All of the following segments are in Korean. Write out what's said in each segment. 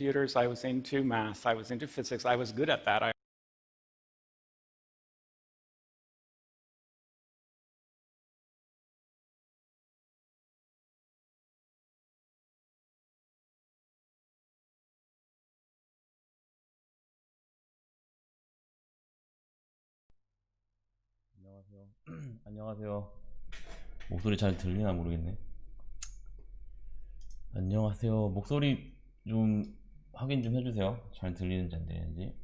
computers, I was into math, I was into physics, I was good at that. 안녕하세요. 안녕하세요. 목소리 잘 들리나 모르겠네. 안녕하세요. 목소리 좀 확인 좀 해주세요. 잘 들리는지 안 들리는지.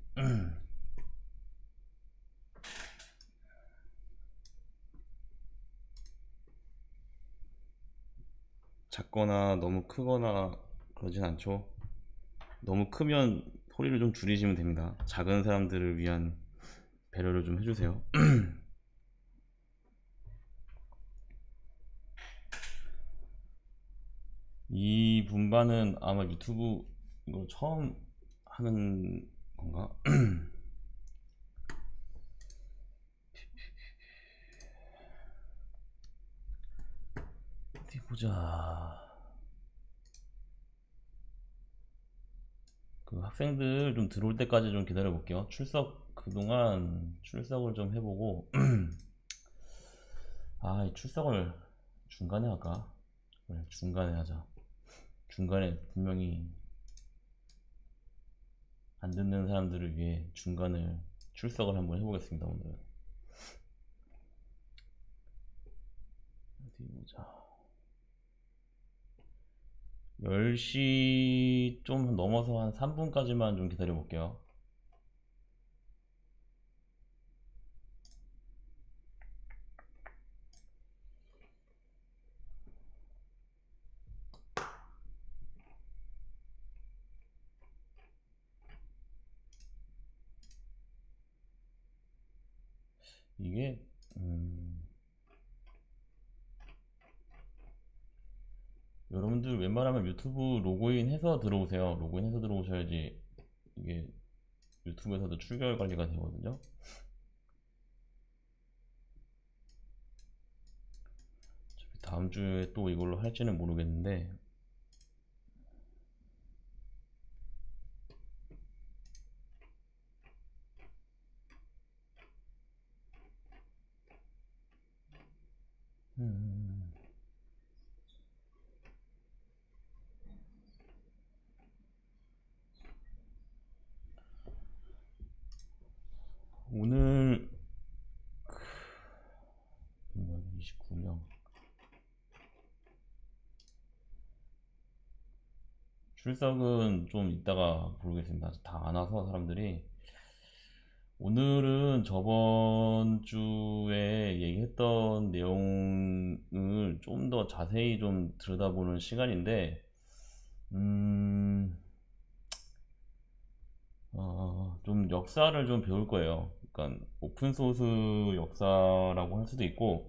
작거나 너무 크거나 그러진 않죠. 너무 크면 소리를 좀 줄이시면 됩니다. 작은 사람들을 위한 배려를 좀 해주세요. 이 분반은 아마 유튜브 이거 처음 하는 건가? 어디 보자. 그 학생들 좀 들어올 때까지 좀 기다려 볼게요. 그동안 출석을 좀 해보고, 이 출석을 중간에 할까? 그래, 중간에 하자. 중간에 분명히 안 듣는 사람들을 위해 중간을 출석을 한번 해보겠습니다, 오늘. 어디 보자. 10시 좀 넘어서 한 3분까지만 좀 기다려 볼게요. 이게, 여러분들 웬만하면 유튜브 로그인 해서 들어오세요. 로그인 해서 들어오셔야지 이게 유튜브에서도 출결 관리가 되거든요. 다음 주에 또 이걸로 할지는 모르겠는데, 음, 오늘 29명 출석은 좀 이따가 부르겠습니다. 다 안 와서 사람들이. 오늘은 저번 주에 얘기했던 내용을 좀 더 자세히 좀 들여다보는 시간인데, 음, 좀 역사를 좀 배울 거예요. 그러니까 오픈소스 역사라고 할 수도 있고,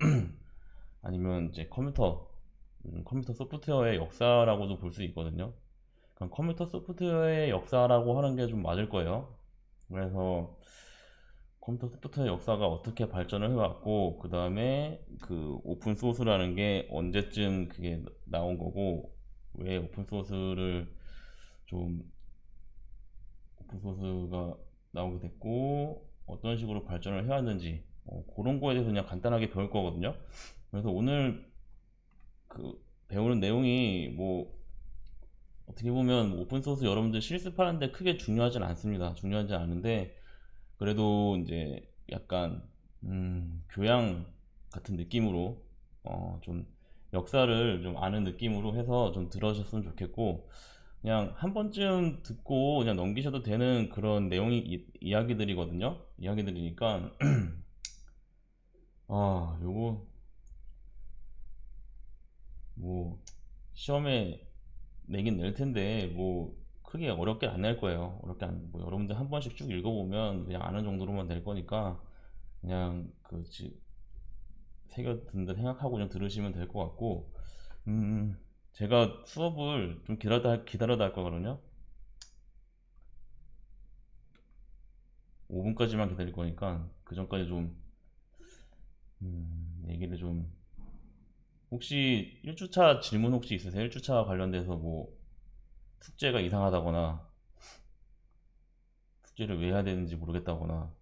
아니면 이제 컴퓨터 소프트웨어의 역사라고도 볼 수 있거든요. 그럼 컴퓨터 소프트웨어의 역사라고 하는 게 좀 맞을 거예요. 그래서 컴퓨터 소프트웨어 역사가 어떻게 발전을 해왔고, 그 다음에 그 오픈 소스라는 게 언제쯤 그게 나온 거고, 왜 좀 오픈 소스가 나오게 됐고, 어떤 식으로 발전을 해왔는지, 그런 거에 대해서 그냥 간단하게 배울 거거든요. 그래서 오늘 그 배우는 내용이 뭐 어떻게 보면 오픈소스 여러분들 실습하는데 크게 중요하진 않습니다. 중요하지 않은데 그래도 이제 약간 교양 같은 느낌으로 좀 역사를 좀 아는 느낌으로 해서 좀 들어주셨으면 좋겠고, 그냥 한 번쯤 듣고 그냥 넘기셔도 되는 그런 내용이 이야기들이거든요. 이야기들이니까 요거 뭐 시험에 내긴 낼 텐데 뭐 크게 어렵게 안 낼 거예요. 뭐 여러분들 한 번씩 쭉 읽어보면 그냥 아는 정도로만 될 거니까 그냥 새겨든다 생각하고 그냥 들으시면 될 것 같고, 제가 수업을 좀 기다려다 할 거거든요. 5분까지만 기다릴 거니까 그 전까지 좀 얘기를 좀, 혹시 1주차 질문 혹시 있으세요? 1주차 관련돼서 뭐 숙제가 이상하다거나 숙제를 왜 해야 되는지 모르겠다거나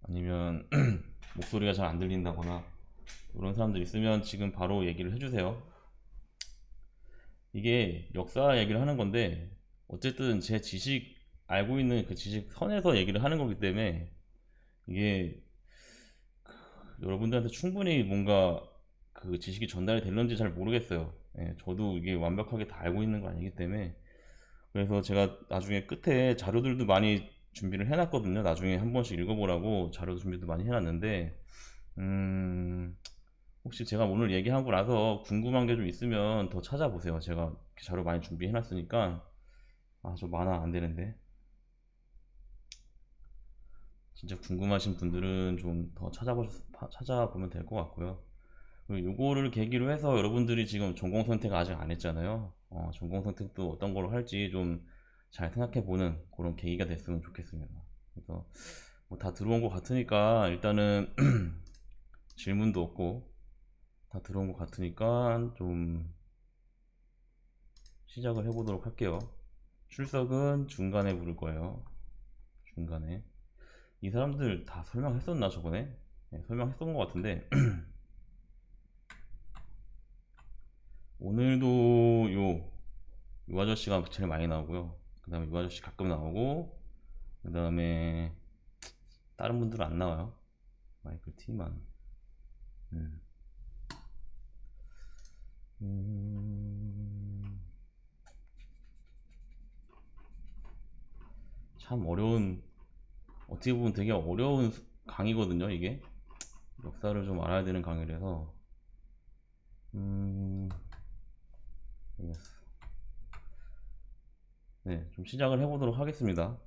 아니면 목소리가 잘 안 들린다거나 이런 사람들 있으면 지금 바로 얘기를 해주세요. 이게 역사 얘기를 하는 건데 어쨌든 제 지식 알고 있는 그 지식 선에서 얘기를 하는 거기 때문에 이게 여러분들한테 충분히 뭔가 그 지식이 전달이 될는지 잘 모르겠어요. 예, 저도 이게 완벽하게 다 알고 있는 거 아니기 때문에. 그래서 제가 나중에 끝에 자료들도 많이 준비를 해놨거든요. 나중에 한 번씩 읽어보라고 자료 준비도 많이 해놨는데 혹시 제가 오늘 얘기하고 나서 궁금한 게 좀 있으면 더 찾아보세요. 제가 이렇게 자료 많이 준비해놨으니까. 좀 많아 안 되는데. 진짜 궁금하신 분들은 좀 더 찾아보면 될 것 같고요. 그리고 요거를 계기로 해서 여러분들이 지금 전공 선택 아직 안 했잖아요. 전공 선택도 어떤 걸로 할지 좀 잘 생각해 보는 그런 계기가 됐으면 좋겠습니다. 그래서 뭐 다 들어온 것 같으니까 일단은 질문도 없고 다 들어온 것 같으니까 좀 시작을 해보도록 할게요. 출석은 중간에 부를 거예요. 중간에. 이 사람들 다 설명했었나 저번에? 네, 설명했던 것 같은데 오늘도 요 아저씨가 제일 많이 나오고요. 그 다음에 요 아저씨 가끔 나오고 그 다음에 다른 분들은 안 나와요. 마이클 티만. 참 어려운, 어떻게 보면 되게 어려운 강의거든요. 이게 역사를 좀 알아야 되는 강의라서 네, 좀 시작을 해보도록 하겠습니다.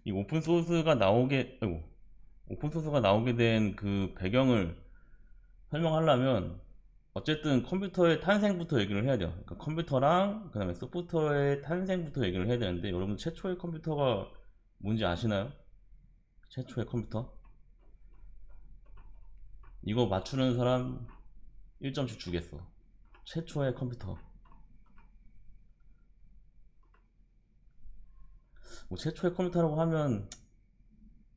이 오픈소스가 나오게 된 그 배경을 설명하려면 어쨌든 컴퓨터의 탄생부터 얘기를 해야 돼요. 그러니까 컴퓨터랑 그 다음에 소프트웨어의 탄생부터 얘기를 해야 되는데 여러분 최초의 컴퓨터가 뭔지 아시나요? 최초의 컴퓨터? 이거 맞추는 사람 1점씩 주겠어. 최초의 컴퓨터. 뭐 최초의 컴퓨터라고 하면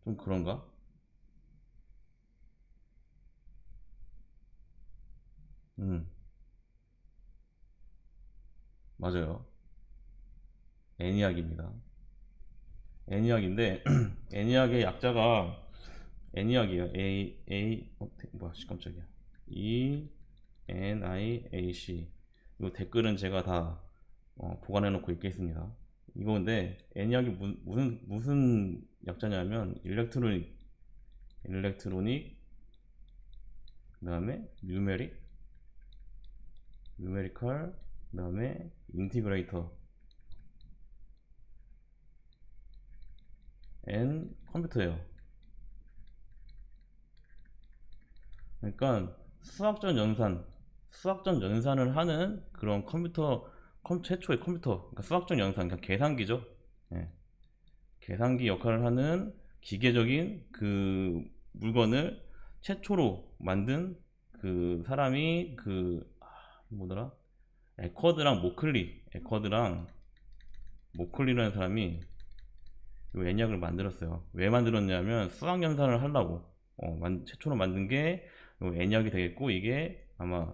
좀 그런가? 음, 맞아요. 애니악입니다. 애니악인데 애니악의 약자가 애니악이에요. 뭐야, 깜짝이야. ENIAC. 이 댓글은 제가 다 보관해 놓고 있겠습니다. 이거 근데 애니악이 무슨 약자냐면 일렉트로닉, 그 다음에 뉴메리컬, 그 다음에 인티그레이터 앤 컴퓨터예요. 그러니까 수학적 연산을 하는 그런 최초의 컴퓨터, 그러니까 수학적 연산, 그러니까 계산기죠. 예. 계산기 역할을 하는 기계적인 그 물건을 최초로 만든 그 사람이 뭐더라? 에커드랑 모클리라는 사람이 이 애니악을 만들었어요. 왜 만들었냐면 수학 연산을 하려고 최초로 만든 게 애니악이 되겠고 이게 아마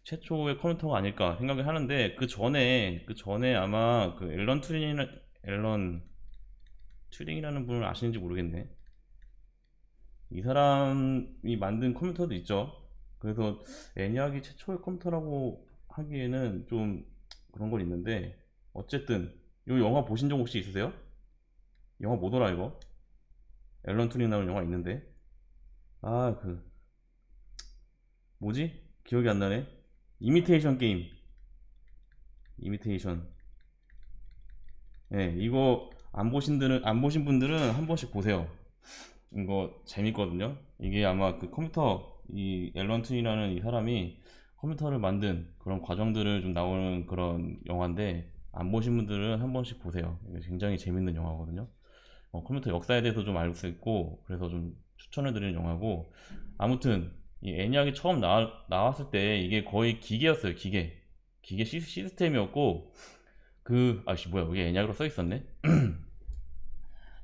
최초의 컴퓨터가 아닐까 생각을 하는데 그 전에 아마 앨런 튜링이라는 분을 아시는지 모르겠네. 이 사람이 만든 컴퓨터도 있죠. 그래서 애니악이 최초의 컴퓨터라고 하기에는 좀 그런 건 있는데 어쨌든 이 영화 보신 적 혹시 있으세요? 영화 뭐더라 이거? 앨런 튜링 나오는 영화 있는데 뭐지? 기억이 안 나네. 이미테이션 게임. 이미테이션. 네, 이거 안 보신 분들은 한 번씩 보세요. 이거 재밌거든요. 이게 아마 이 앨런 툰이라는 이 사람이 컴퓨터를 만든 그런 과정들을 좀 나오는 그런 영화인데 안 보신 분들은 한 번씩 보세요. 이게 굉장히 재밌는 영화거든요. 컴퓨터 역사에 대해서 좀 알 수 있고 그래서 좀 추천을 드리는 영화고 아무튼 이 애니악이 처음 나왔을 때 이게 거의 기계였어요. 시스템이었고 뭐야 여기 애니악으로 써 있었네.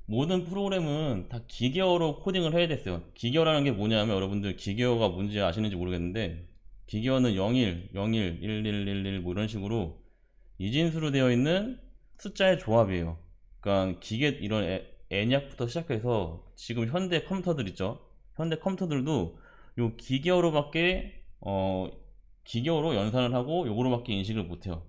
모든 프로그램은 다 기계어로 코딩을 해야 됐어요. 기계어라는 게 뭐냐면 여러분들 기계어가 뭔지 아시는지 모르겠는데 기계어는 01, 01, 1111 뭐 이런 식으로 이진수로 되어 있는 숫자의 조합이에요. 그러니까 기계 이런 애니악부터 시작해서 지금 현대 컴퓨터들 있죠. 현대 컴퓨터들도 요 기계어로밖에 기계어로 연산을 하고 요거로밖에 인식을 못해요.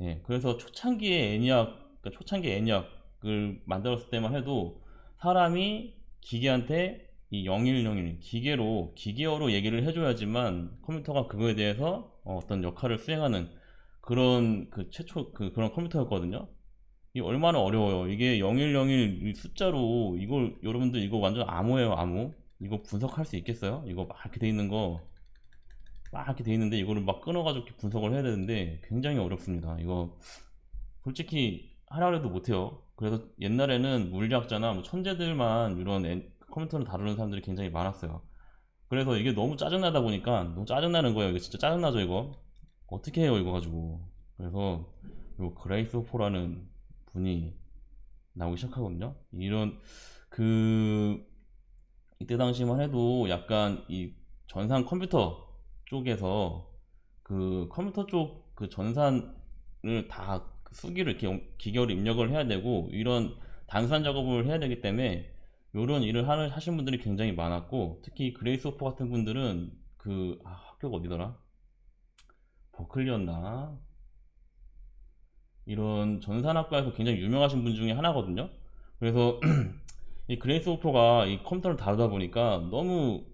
예, 그래서 초창기에 애니악, 그러니까 초창기 애니악을 만들었을 때만 해도 사람이 기계한테 이 0101 기계로 기계어로 얘기를 해줘야지만 컴퓨터가 그거에 대해서 어떤 역할을 수행하는 그런 그 최초 그런 컴퓨터였거든요. 이 얼마나 어려워요. 이게 0101 숫자로 이걸 여러분들 이거 완전 암호예요, 암호. 이거 분석할 수 있겠어요? 이거 막 이렇게 돼 있는 거 막 이렇게 돼 있는데 이거를 막 끊어가지고 이렇게 분석을 해야 되는데 굉장히 어렵습니다. 이거 솔직히 하라 그래도 못해요. 그래서 옛날에는 물리학자나 뭐 천재들만 이런 컴퓨터를 다루는 사람들이 굉장히 많았어요. 그래서 이게 너무 짜증나다 보니까 너무 짜증나는 거예요. 이거 진짜 짜증나죠, 이거? 어떻게 해요, 이거 가지고? 그래서 요 그레이스 호퍼라는 분이 나오기 시작하거든요. 이런 그 이때 당시만 해도 약간 이 전산 컴퓨터 쪽에서 그 컴퓨터 쪽 그 전산을 다 수기를 이렇게 기계로 입력을 해야 되고 이런 단순한 작업을 해야 되기 때문에 이런 일을 하신 분들이 굉장히 많았고 특히 그레이스 호퍼 같은 분들은 그 학교가 어디더라? 버클리였나? 이런 전산학과에서 굉장히 유명하신 분 중에 하나거든요. 그래서 이 그레이스 호퍼가 이 컴퓨터를 다루다 보니까 너무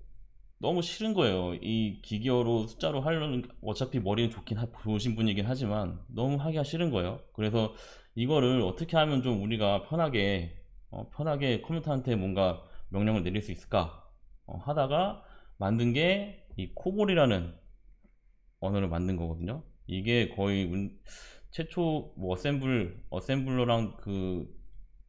싫은 거예요. 이 기계어로 숫자로 하려는 어차피 머리는 좋으신 분이긴 하지만 너무 하기가 싫은 거예요. 그래서 이거를 어떻게 하면 좀 우리가 편하게 컴퓨터한테 뭔가 명령을 내릴 수 있을까 하다가 만든 게 이 코볼이라는 언어를 만든 거거든요. 이게 거의 최초 뭐 어셈블러랑 그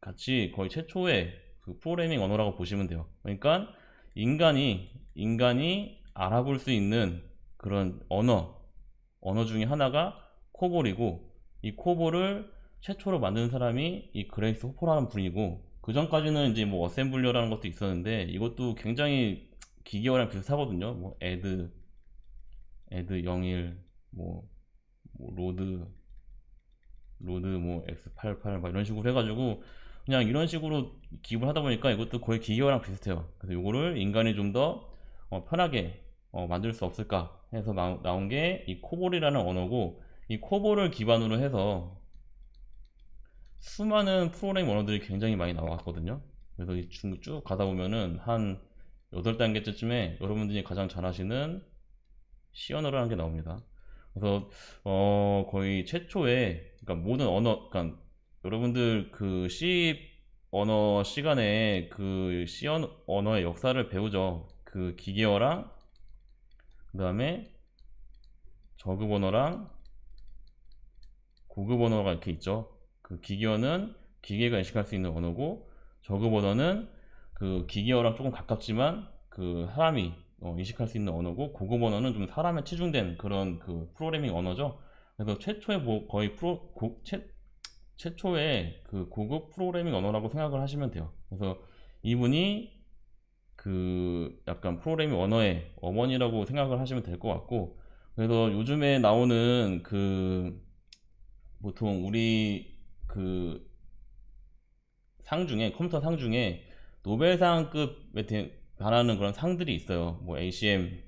같이 거의 최초의 그 프로그래밍 언어라고 보시면 돼요. 그러니까 인간이 알아볼 수 있는 그런 언어 중에 하나가 코볼이고 이 코볼을 최초로 만든 사람이 이 그레이스 호퍼라는 분이고 그 전까지는 이제 뭐 어셈블러라는 것도 있었는데 이것도 굉장히 기계어랑 비슷하거든요. 뭐 애드 01 뭐 로드 뭐 X88 막 이런 식으로 해가지고 그냥 이런 식으로 기입을 하다 보니까 이것도 거의 기계어랑 비슷해요. 그래서 이거를 인간이 좀 더 편하게 만들 수 없을까 해서 나온 게 이 코볼이라는 언어고 이 코볼을 기반으로 해서 수많은 프로그래밍 언어들이 굉장히 많이 나왔거든요. 그래서 쭉 가다 보면은 한 8단계쯤에 여러분들이 가장 잘 하시는 C 언어라는 게 나옵니다. 그래서 거의 최초의 그러니까 모든 그러니까 여러분들 그 C 언어 시간에 그 C 언어의 역사를 배우죠. 그 기계어랑 그 다음에 저급 언어랑 고급 언어가 이렇게 있죠. 그 기계어는 기계가 인식할 수 있는 언어고 저급 언어는 그 기계어랑 조금 가깝지만 그 사람이 인식할 수 있는 언어고 고급 언어는 좀 사람에 치중된 그런 그 프로그래밍 언어죠. 그래서 최초의 거의 최초의 그 고급 프로그래밍 언어라고 생각을 하시면 돼요. 그래서 이분이 그 약간 프로그래밍 언어의 어머니라고 생각을 하시면 될 것 같고 그래서 요즘에 나오는 그 보통 우리 그 상 중에 컴퓨터 상 중에 노벨상급에 반하는 그런 상들이 있어요. 뭐 ACM이라는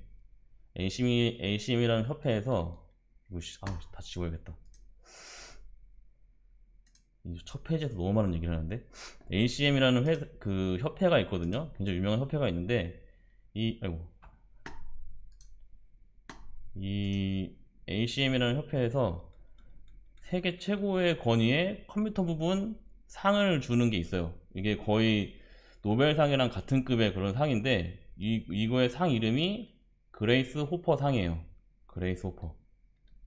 협회에서 이거 다 지워야겠다. 첫 페이지에서 너무 많은 얘기를 하는데 ACM이라는 그 협회가 있거든요. 굉장히 유명한 협회가 있는데 이 ACM이라는 협회에서 세계 최고의 권위의 컴퓨터 부분 상을 주는 게 있어요. 이게 거의 노벨상이랑 같은 급의 그런 상인데 이거의 상 이름이 그레이스 호퍼 상이에요. 그레이스 호퍼.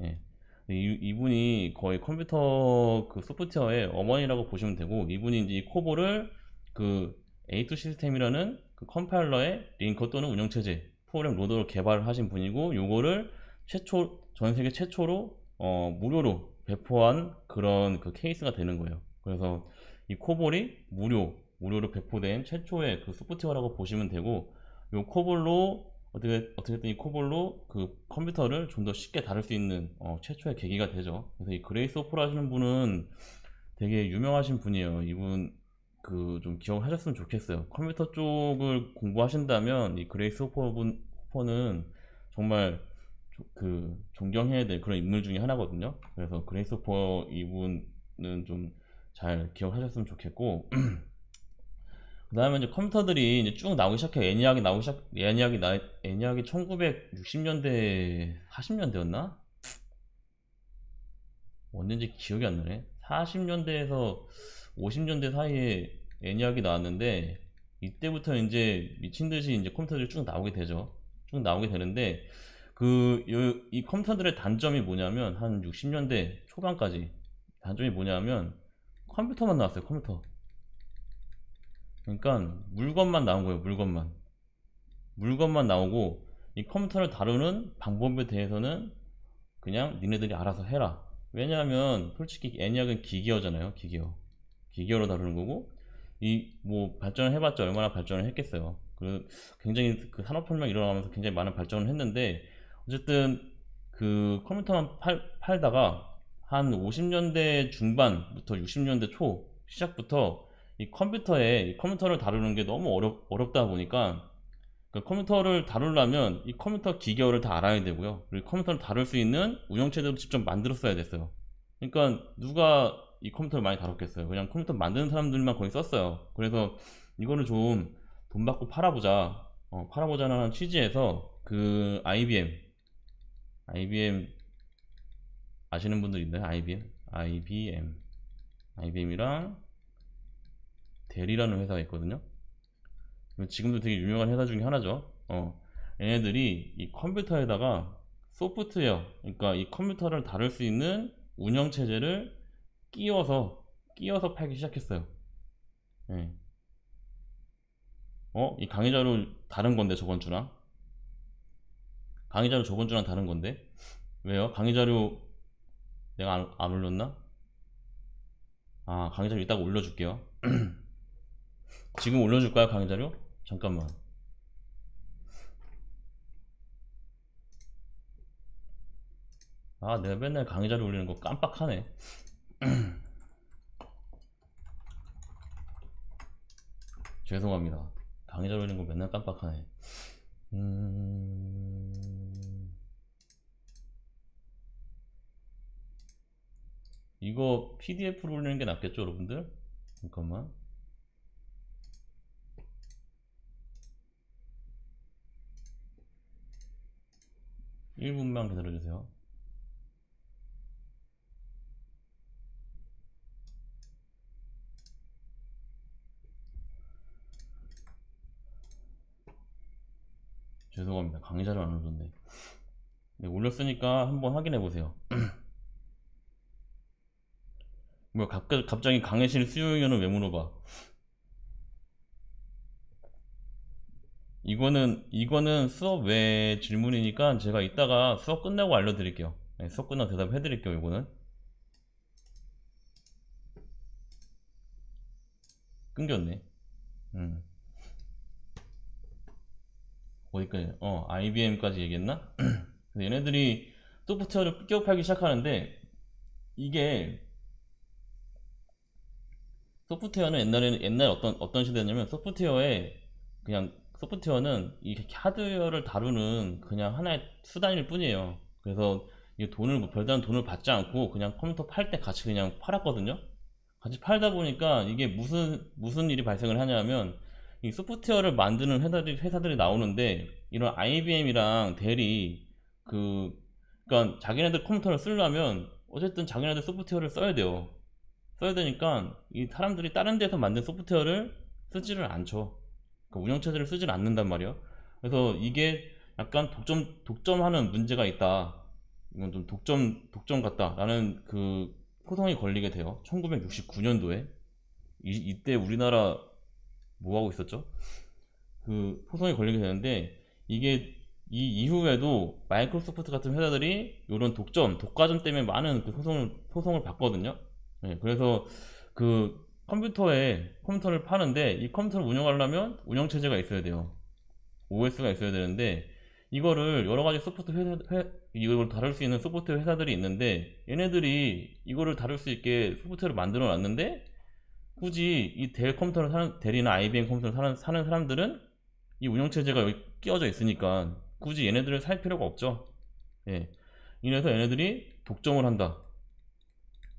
예. 이분이 거의 컴퓨터 그 소프트웨어의 어머니라고 보시면 되고 이분이 이제 이 코볼을 그 A2 시스템이라는 그 컴파일러의 링커 또는 운영체제 프로그램 로더로 개발을 하신 분이고 요거를 전 세계 최초로 무료로 배포한 그런 그 케이스가 되는 거예요. 그래서 이 코볼이 무료로 배포된 최초의 그 소프트웨어라고 보시면 되고, 요 코볼로 어떻게든 이 코볼로 그 컴퓨터를 좀 더 쉽게 다룰 수 있는 최초의 계기가 되죠. 그래서 이 그레이스 호퍼를 하시는 분은 되게 유명하신 분이에요. 이분 그 좀 기억하셨으면 좋겠어요. 컴퓨터 쪽을 공부하신다면 이 그레이스 호퍼는 정말 그 존경해야 될 그런 인물 중에 하나거든요. 그래서 그레이스 호퍼 이분은 좀 잘 기억하셨으면 좋겠고, 그 다음에 이제 컴퓨터들이 이제 쭉 나오기 시작해. 애니악이 1960년대 40년대였나? 언젠지 기억이 안 나네. 40년대에서 50년대 사이에 애니악이 나왔는데, 이때부터 이제 미친 듯이 이제 컴퓨터들이 쭉 나오게 되죠. 쭉 나오게 되는데, 이 컴퓨터들의 단점이 뭐냐면, 한 60년대 초반까지 단점이 뭐냐면, 컴퓨터만 나왔어요, 컴퓨터. 그러니까 물건만 나온 거예요, 물건만 나오고, 이 컴퓨터를 다루는 방법에 대해서는 그냥 니네들이 알아서 해라. 왜냐하면 솔직히 애니악은 기계어잖아요. 기계어로 다루는 거고, 이 뭐 발전을 해봤자 얼마나 발전을 했겠어요. 굉장히 그 산업혁명 일어나면서 굉장히 많은 발전을 했는데, 어쨌든 그 컴퓨터만 팔다가 한 50년대 중반부터 60년대 초 시작부터 이 컴퓨터를 다루는 게 너무 어렵다 보니까, 그 컴퓨터를 다루려면 이 컴퓨터 기계어를 다 알아야 되고요. 그리고 컴퓨터를 다룰 수 있는 운영체제도 직접 만들었어야 됐어요. 그러니까 누가 이 컴퓨터를 많이 다뤘겠어요. 그냥 컴퓨터 만드는 사람들만 거의 썼어요. 그래서 이거를 좀 돈 받고 팔아보자는 취지에서 그 IBM 아시는 분들 있나요? IBM이랑 델이라는 회사가 있거든요. 지금도 되게 유명한 회사 중에 하나죠. 얘네들이 이 컴퓨터에다가 소프트웨어, 그러니까 이 컴퓨터를 다룰 수 있는 운영체제를 끼워서 팔기 시작했어요. 예. 이 강의자료 다른 건데, 저번 주랑 다른 건데. 왜요? 강의자료 내가 안 올렸나? 강의자료 이따가 올려줄게요. 지금 올려줄까요, 강의자료? 잠깐만. 내가 맨날 강의자료 올리는 거 깜빡하네. 죄송합니다. 강의자료 올리는 거 맨날 깜빡하네. 이거 PDF로 올리는 게 낫겠죠, 여러분들? 잠깐만. (1분만) 기다려주세요. 죄송합니다. 강의자료 안 올렸네. 네, 올렸으니까 한번 확인해보세요. 뭐 갑자기 강의실 수요 의견을 왜 물어봐? 이거는 수업 외 질문이니까 제가 이따가 수업 끝나고 알려드릴게요. 네, 수업 끝나고 대답해드릴게요. 이거는 끊겼네. 어디까지? IBM까지 얘기했나? 얘네들이 소프트웨어를 끼워 팔기 시작하는데, 이게 소프트웨어는 옛날에 어떤 시대였냐면, 소프트웨어는 이 하드웨어를 다루는 그냥 하나의 수단일 뿐이에요. 그래서 이 별다른 돈을 받지 않고 그냥 컴퓨터 팔 때 같이 그냥 팔았거든요. 같이 팔다 보니까 이게 무슨 일이 발생을 하냐면, 이 소프트웨어를 만드는 회사들이 나오는데, 이런 IBM이랑 델이 그러니까 자기네들 컴퓨터를 쓰려면 어쨌든 자기네들 소프트웨어를 써야 돼요. 써야 되니까 이 사람들이 다른 데서 만든 소프트웨어를 쓰지를 않죠. 그러니까 운영체제를 쓰질 않는단 말이에요. 그래서 이게 약간 독점하는 문제가 있다. 이건 좀 독점 같다라는 그 소송이 걸리게 돼요. 1969년도에. 이때 우리나라 뭐 하고 있었죠? 그 소송이 걸리게 되는데, 이게 이 이후에도 마이크로소프트 같은 회사들이 이런 독과점 때문에 많은 그 소송을 받거든요. 네, 그래서 그 컴퓨터를 파는데 이 컴퓨터를 운영하려면 운영체제가 있어야 돼요. OS가 있어야 되는데 이거를 여러 가지 이걸 다룰 수 있는 소프트웨어 회사들이 있는데 얘네들이 이거를 다룰 수 있게 소프트웨어를 만들어 놨는데 굳이 이 델이나 IBM 컴퓨터를 사는 사람들은 이 운영체제가 여기 끼워져 있으니까 굳이 얘네들을 살 필요가 없죠. 예. 이래서 얘네들이 독점을 한다.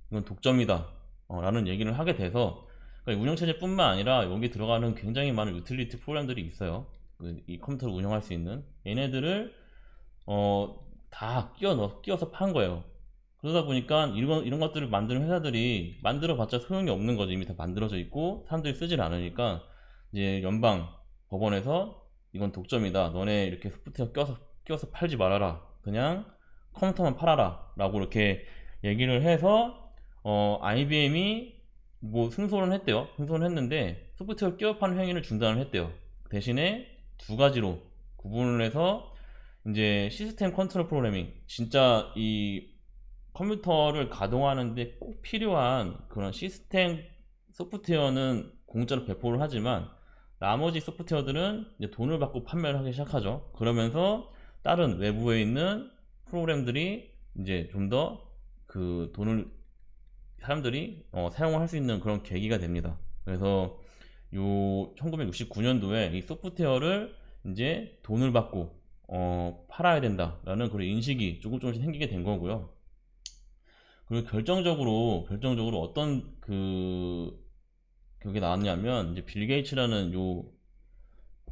이건 독점이다. 라는 얘기를 하게 돼서 그러니까 운영체제뿐만 아니라 여기 들어가는 굉장히 많은 유틸리티 프로그램들이 있어요. 이 컴퓨터를 운영할 수 있는 얘네들을 다 끼워서 판 거예요. 그러다 보니까 이런 것들을 만드는 회사들이 만들어봤자 소용이 없는 거죠. 이미 다 만들어져 있고 사람들이 쓰질 않으니까 이제 연방 법원에서 이건 독점이다. 너네 이렇게 소프트웨어 끼워서 팔지 말아라. 그냥 컴퓨터만 팔아라. 라고 이렇게 얘기를 해서 IBM이 뭐 승소를 했대요. 승소를 했는데 소프트웨어 끼워 파는 행위를 중단을 했대요. 대신에 두 가지로 구분을 해서 이제 시스템 컨트롤 프로그래밍, 진짜 이 컴퓨터를 가동하는데 꼭 필요한 그런 시스템 소프트웨어는 공짜로 배포를 하지만 나머지 소프트웨어들은 이제 돈을 받고 판매를 하기 시작하죠. 그러면서 다른 외부에 있는 프로그램들이 이제 좀 더 그 돈을 사람들이 사용을 할 수 있는 그런 계기가 됩니다. 그래서 요 1969년도에 이 소프트웨어를 이제 돈을 받고 팔아야 된다라는 그런 인식이 조금씩 생기게 된 거고요. 그리고 결정적으로 어떤 그게 나왔냐면 이제 빌 게이츠라는 요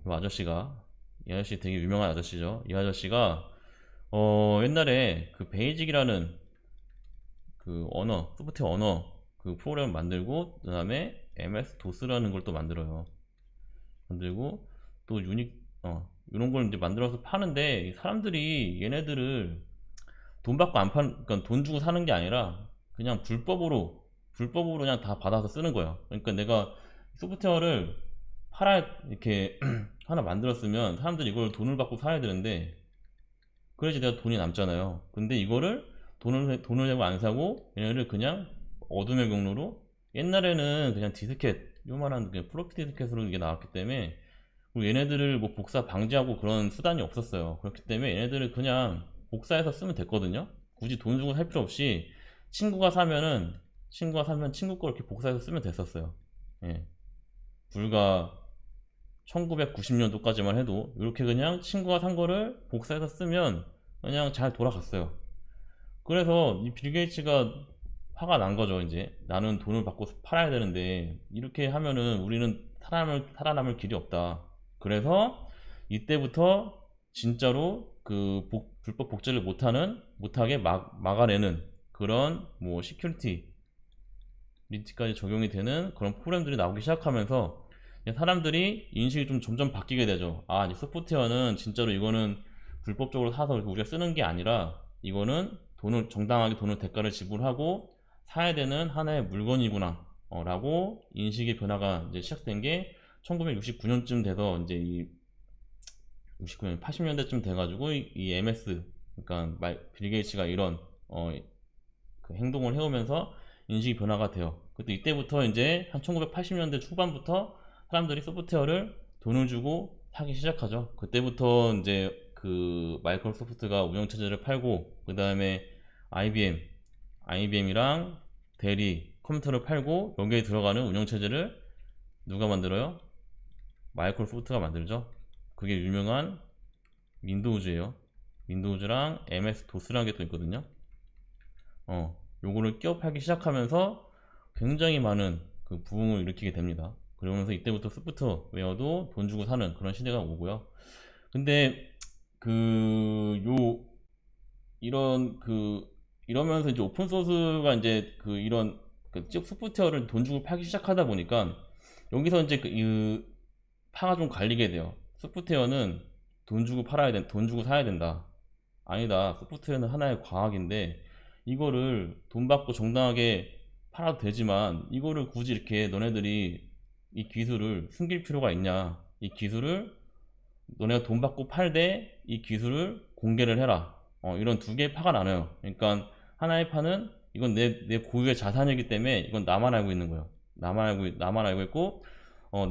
아저씨가, 이 아저씨 되게 유명한 아저씨죠. 이 아저씨가 옛날에 그 베이직이라는 그 소프트웨어 그 프로그램을 만들고 그 다음에 MS 도스라는 걸 또 만들어요. 만들고 또 이런 걸 이제 만들어서 파는데 사람들이 얘네들을 돈 받고 그러니까 돈 주고 사는 게 아니라 그냥 불법으로 그냥 다 받아서 쓰는 거예요. 그러니까 내가 소프트웨어를 이렇게 하나 만들었으면 사람들이 이걸 돈을 받고 사야 되는데 그래야지 내가 돈이 남잖아요. 근데 이거를 돈을 내고 안 사고 얘네를 그냥 어둠의 경로로, 옛날에는 그냥 요만한 그냥 플로피 디스켓으로 이게 나왔기 때문에, 그리고 얘네들을 뭐 복사 방지하고 그런 수단이 없었어요. 그렇기 때문에 얘네들을 그냥 복사해서 쓰면 됐거든요. 굳이 돈 주고 살 필요 없이 친구가 사면 친구 거 이렇게 복사해서 쓰면 됐었어요. 예. 불과 1990년도까지만 해도 이렇게 그냥 친구가 산 거를 복사해서 쓰면 그냥 잘 돌아갔어요. 그래서 이 빌 게이츠가 화가 난 거죠. 이제 나는 돈을 받고 팔아야 되는데 이렇게 하면은 우리는 살아남을 길이 없다. 그래서 이때부터 진짜로 그 불법 복제를 못하게 막아내는 그런 뭐 시큐리티 리티까지 적용이 되는 그런 프로그램들이 나오기 시작하면서 사람들이 인식이 좀 점점 바뀌게 되죠. 아, 이 소프트웨어는 진짜로 이거는 불법적으로 사서 우리가 쓰는 게 아니라 이거는 정당하게 대가를 지불하고 사야 되는 하나의 물건이구나 라고 인식의 변화가 이제 시작된 게 1969년쯤 돼서 이제 이 69년 80년대쯤 돼가지고 이 MS, 그러니까 빌 게이츠가 이런 그 행동을 해오면서 인식이 변화가 돼요. 그때 이때부터 이제 한 1980년대 초반부터 사람들이 소프트웨어를 돈을 주고 사기 시작하죠. 그때부터 이제 그 마이크로소프트가 운영체제를 팔고, 그 다음에 IBM이랑 델이 컴퓨터를 팔고, 여기에 들어가는 운영체제를 누가 만들어요? 마이크로소프트가 만들죠. 그게 유명한 윈도우즈예요. 윈도우즈랑 MS 도스라는 게 또 있거든요. 요거를 끼워 팔기 시작하면서 굉장히 많은 그 부흥을 일으키게 됩니다. 그러면서 이때부터 소프트웨어도 돈 주고 사는 그런 시대가 오고요. 근데 이러면서 이제 오픈소스가 이제 소프트웨어를 돈 주고 팔기 시작하다 보니까 여기서 이제 파가 좀 갈리게 돼요. 소프트웨어는 돈 주고 사야 된다. 아니다. 소프트웨어는 하나의 과학인데 이거를 돈 받고 정당하게 팔아도 되지만 이거를 굳이 이렇게 너네들이 이 기술을 숨길 필요가 있냐. 이 기술을 너네가 돈 받고 팔되 이 기술을 공개를 해라. 이런 두 개의 파가 나눠요. 그러니까 하나의 파는 이건 내 고유의 자산이기 때문에 이건 나만 알고 있는 거예요. 나만 알고 있고,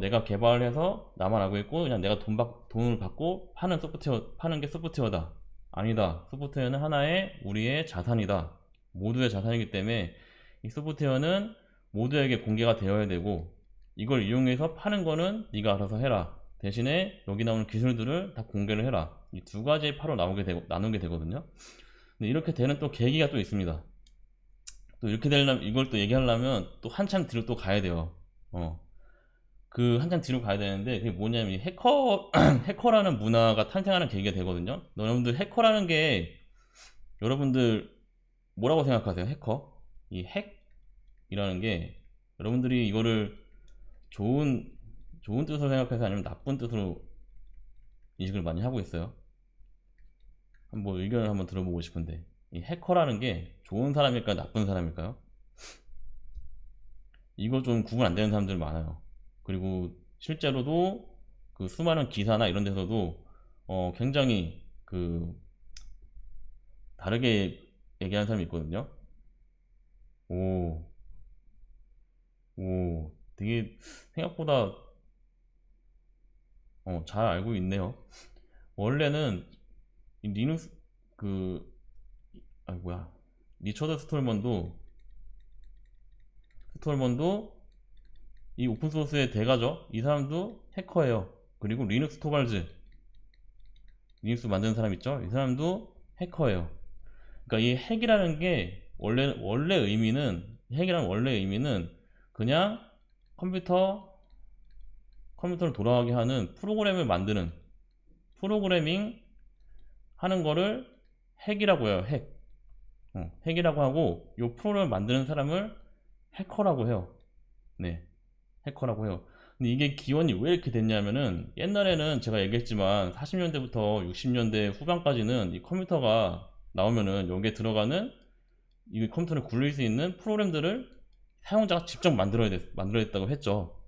내가 개발을 해서 나만 알고 있고, 그냥 내가 돈을 받고 파는 게 소프트웨어다. 아니다. 소프트웨어는 하나의 우리의 자산이다. 모두의 자산이기 때문에 이 소프트웨어는 모두에게 공개가 되어야 되고, 이걸 이용해서 파는 거는 네가 알아서 해라. 대신에 여기 나오는 기술들을 다 공개를 해라. 이 두 가지의 파로 나누게 되거든요. 근데 이렇게 되는 또 계기가 또 있습니다. 또 이렇게 되려면, 이걸 또 얘기하려면 또 한참 뒤로 또 가야 돼요. 그 한참 뒤로 가야 되는데, 그게 뭐냐면 이 해커라는 문화가 탄생하는 계기가 되거든요. 여러분들 해커라는 게, 여러분들 뭐라고 생각하세요? 해커? 이 핵이라는 게 여러분들이 이거를 좋은 뜻으로 생각해서 아니면 나쁜 뜻으로 인식을 많이 하고 있어요? 한번 의견을 한번 들어보고 싶은데, 이 해커라는 게 좋은 사람일까요? 나쁜 사람일까요? 이거 좀 구분 안 되는 사람들 많아요. 그리고 실제로도 그 수많은 기사나 이런 데서도 굉장히 그 다르게 얘기하는 사람이 있거든요. 오, 되게 생각보다 잘 알고 있네요. 원래는 이 리눅스 그 뭐야, 리처드 스톨먼도 이 오픈소스의 대가죠. 이 사람도 해커예요. 그리고 리눅스 토발즈, 리눅스 만드는 사람 있죠? 이 사람도 해커예요. 그러니까 이 핵이라는 게 핵이라는 원래 의미는 그냥 컴퓨터를 돌아가게 하는 프로그램을 만드는, 프로그래밍 하는 거를 핵이라고 해요. 핵이라고 하고, 이 프로그램을 만드는 사람을 해커라고 해요. 네, 해커라고 해요. 근데 이게 기원이 왜 이렇게 됐냐면은, 옛날에는 제가 얘기했지만 40년대부터 60년대 후반까지는 이 컴퓨터가 나오면은 여기에 들어가는, 이 컴퓨터를 굴릴 수 있는 프로그램들을 사용자가 직접 만들어냈다고 했죠.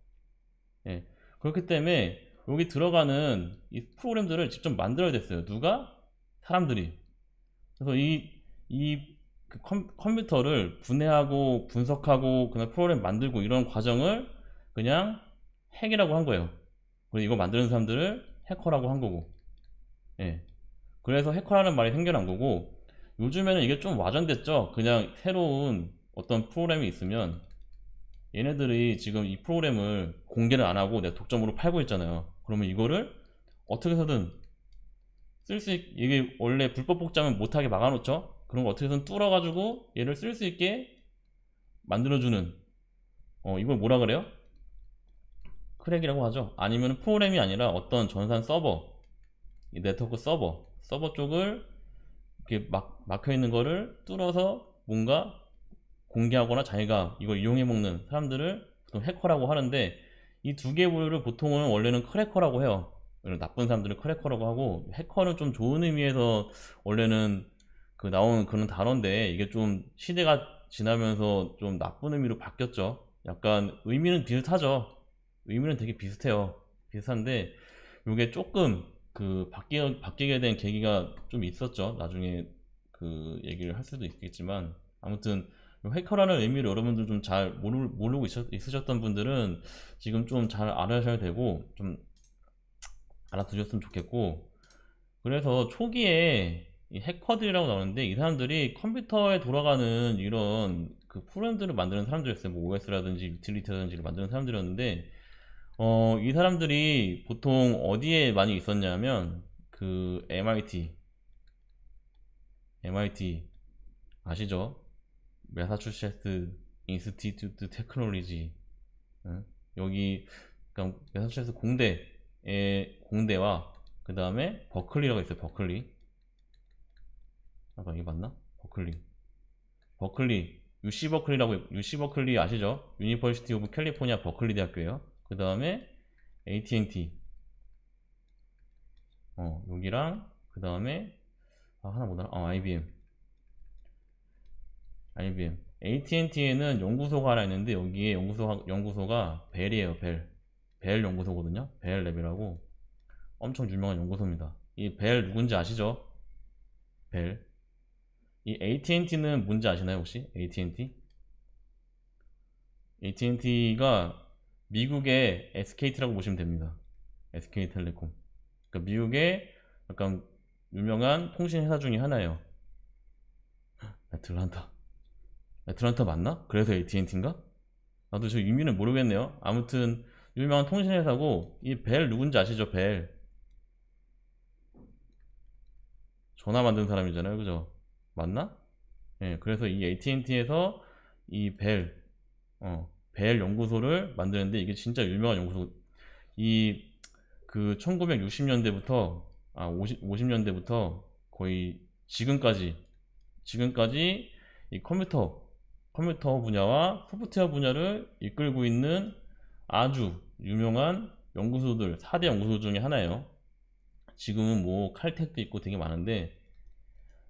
예. 그렇기 때문에 여기 들어가는 이 프로그램들을 직접 만들어야 됐어요. 누가? 사람들이. 그래서 그 컴퓨터를 분해하고 분석하고 그냥 프로그램 만들고 이런 과정을 그냥 핵이라고 한 거예요. 그리고 이거 만드는 사람들을 해커라고 한 거고. 예. 그래서 해커라는 말이 생겨난 거고, 요즘에는 이게 좀 와전됐죠. 그냥 새로운 어떤 프로그램이 있으면 얘네들이 지금 이 프로그램을 공개를 안 하고 내가 독점으로 팔고 있잖아요. 그러면 이거를 어떻게 해서든 이게 원래 불법 복잡은 못하게 막아놓죠. 그런 거 어떻게든 뚫어가지고 얘를 쓸 수 있게 만들어주는, 이걸 뭐라 그래요? 크랙이라고 하죠. 아니면 프로그램이 아니라 어떤 전산 서버, 이 네트워크 서버 쪽을 이렇게 막혀 있는 거를 뚫어서 뭔가 공개하거나 자기가 이걸 이용해 먹는 사람들을 보통 해커라고 하는데, 이 두 개 부류를 보통은 원래는 크래커라고 해요. 나쁜 사람들을 크래커라고 하고, 해커는 좀 좋은 의미에서 원래는 그 나오는 그런 단어인데, 이게 좀 시대가 지나면서 좀 나쁜 의미로 바뀌었죠. 약간 의미는 비슷하죠. 의미는 되게 비슷해요. 비슷한데 이게 조금 그 바뀌게 된 계기가 좀 있었죠. 나중에 그 얘기를 할 수도 있겠지만, 아무튼 해커라는 의미를 여러분들 좀 잘 모르고 있으셨던 분들은 지금 좀 잘 알아셔야 되고, 좀 알아두셨으면 좋겠고. 그래서 초기에 이 해커들이라고 나오는데, 이 사람들이 컴퓨터에 돌아가는 이런 그 프로그램들을 만드는 사람들이었어요. 뭐 OS라든지 유틸리티라든지를 만드는 사람들이었는데, 이 사람들이 보통 어디에 많이 있었냐면 그 MIT 아시죠? 매사추세츠 인스티튜트 테크놀로지. 응? 여기 그러니까 매사추세츠 공대와 그 다음에 버클리라고 있어요. 버클리. 아까 이게 맞나? 버클리 UC 버클리 아시죠? 유니버시티 오브 캘리포니아 버클리 대학교예요. 그 다음에 AT&T, 여기랑 그 다음에 하나 뭐더라? IBM. AT&T에는 연구소가 하나 있는데, 여기에 연구소가 벨이에요. 벨 연구소거든요. 벨 랩이라고 엄청 유명한 연구소입니다. 이 벨 누군지 아시죠? 벨. 이 AT&T는 뭔지 아시나요 혹시? AT&T? AT&T가 미국의 SKT라고 보시면 됩니다. SK텔레콤. 그러니까 미국의 약간 유명한 통신 회사 중에 하나예요. 애틀란타 맞나? 그래서 AT&T인가? 나도 저 의미는 모르겠네요. 아무튼 유명한 통신 회사고, 이 벨 누군지 아시죠? 벨 전화 만든 사람이잖아요, 그죠? 맞나? 예, 그래서 이 AT&T에서 이 벨 연구소를 만드는데, 이게 진짜 유명한 연구소. 이 그 1960년대부터 50년대부터 거의 지금까지 이 컴퓨터 분야와 소프트웨어 분야를 이끌고 있는 아주 유명한 연구소들, 4대 연구소 중에 하나예요. 지금은 뭐 칼텍도 있고 되게 많은데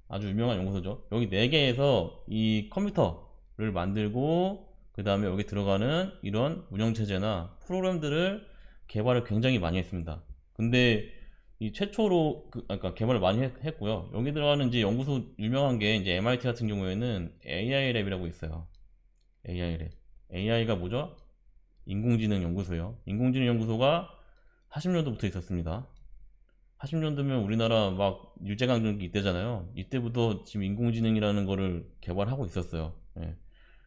아주 유명한 연구소죠. 여기 4개에서 이 컴퓨터를 만들고, 그 다음에 여기 들어가는 이런 운영체제나 프로그램들을 개발을 굉장히 많이 했습니다. 근데 이 최초로 그러니까 개발을 많이 했고요. 여기 들어가는 이제 연구소 유명한 게 이제 MIT 같은 경우에는 AI 랩이라고 있어요. AI 랩. AI가 뭐죠? 인공지능 연구소요. 인공지능 연구소가 40년도부터 있었습니다. 80년도면 우리나라 막 일제강점기 이때잖아요. 이때부터 지금 인공지능이라는 거를 개발하고 있었어요. 예.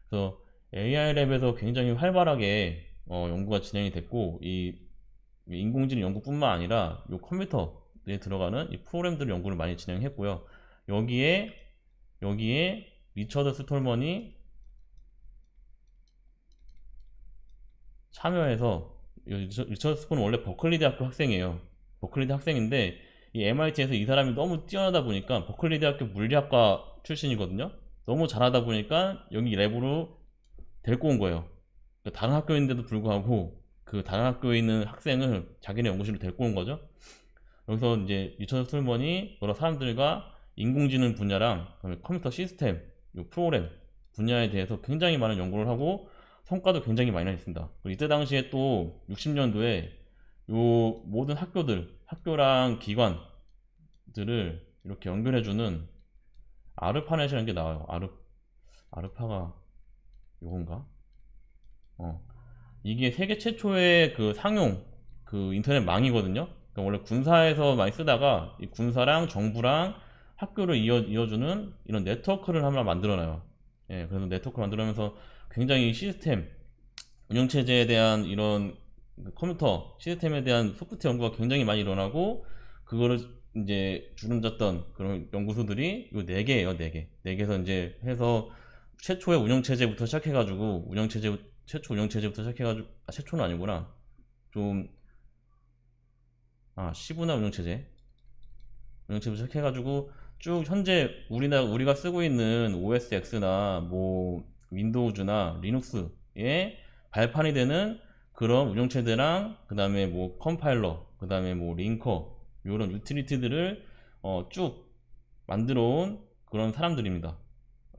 그래서 AI 랩에서 굉장히 활발하게 연구가 진행이 됐고, 이 인공지능 연구뿐만 아니라 이 컴퓨터에 들어가는 이 프로그램들 연구를 많이 진행했고요. 여기에 리처드 스톨먼이 참여해서, 리처드 스톨먼은 원래 버클리 대학교 학생이에요. 버클리 학생인데 이 MIT에서 이 사람이 너무 뛰어나다 보니까, 버클리 대학교 물리학과 출신이거든요. 너무 잘하다 보니까 여기 랩으로 데리고 온 거예요. 그러니까 다른 학교인데도 불구하고 그 다른 학교에 있는 학생을 자기네 연구실로 데리고 온 거죠. 여기서 이제 리처드 스톨먼이 여러 사람들과 인공지능 분야랑 컴퓨터 시스템, 요 프로그램 분야에 대해서 굉장히 많은 연구를 하고 성과도 굉장히 많이 냈습니다. 이때 당시에 또 60년도에 요 모든 학교랑 기관들을 이렇게 연결해주는 아르파넷이라는 게 나와요. 아르파가 요건가? 이게 세계 최초의 그 상용 그 인터넷 망이거든요. 그러니까 원래 군사에서 많이 쓰다가 이 군사랑 정부랑 학교를 이어주는 이런 네트워크를 하나 만들어놔요. 예, 그래서 네트워크를 만들면서 굉장히 시스템, 운영체제에 대한 이런 컴퓨터 시스템에 대한 소프트웨어 연구가 굉장히 많이 일어나고, 그거를 이제 주름잡던 그런 연구소들이 요 4개예요, 4개. 4개에서 이제 해서 최초의 운영체제부터 시작해가지고, 최초 운영체제부터 시작해가지고, 최초는 아니구나. 시분화 운영체제부터 시작해가지고, 쭉 현재 우리가 쓰고 있는 OS X나 뭐, 윈도우즈나 리눅스에 발판이 되는 그런 운영체제랑, 그 다음에 뭐, 컴파일러, 그 다음에 뭐, 링커, 이런 유틸리티들을 쭉 만들어 온 그런 사람들입니다.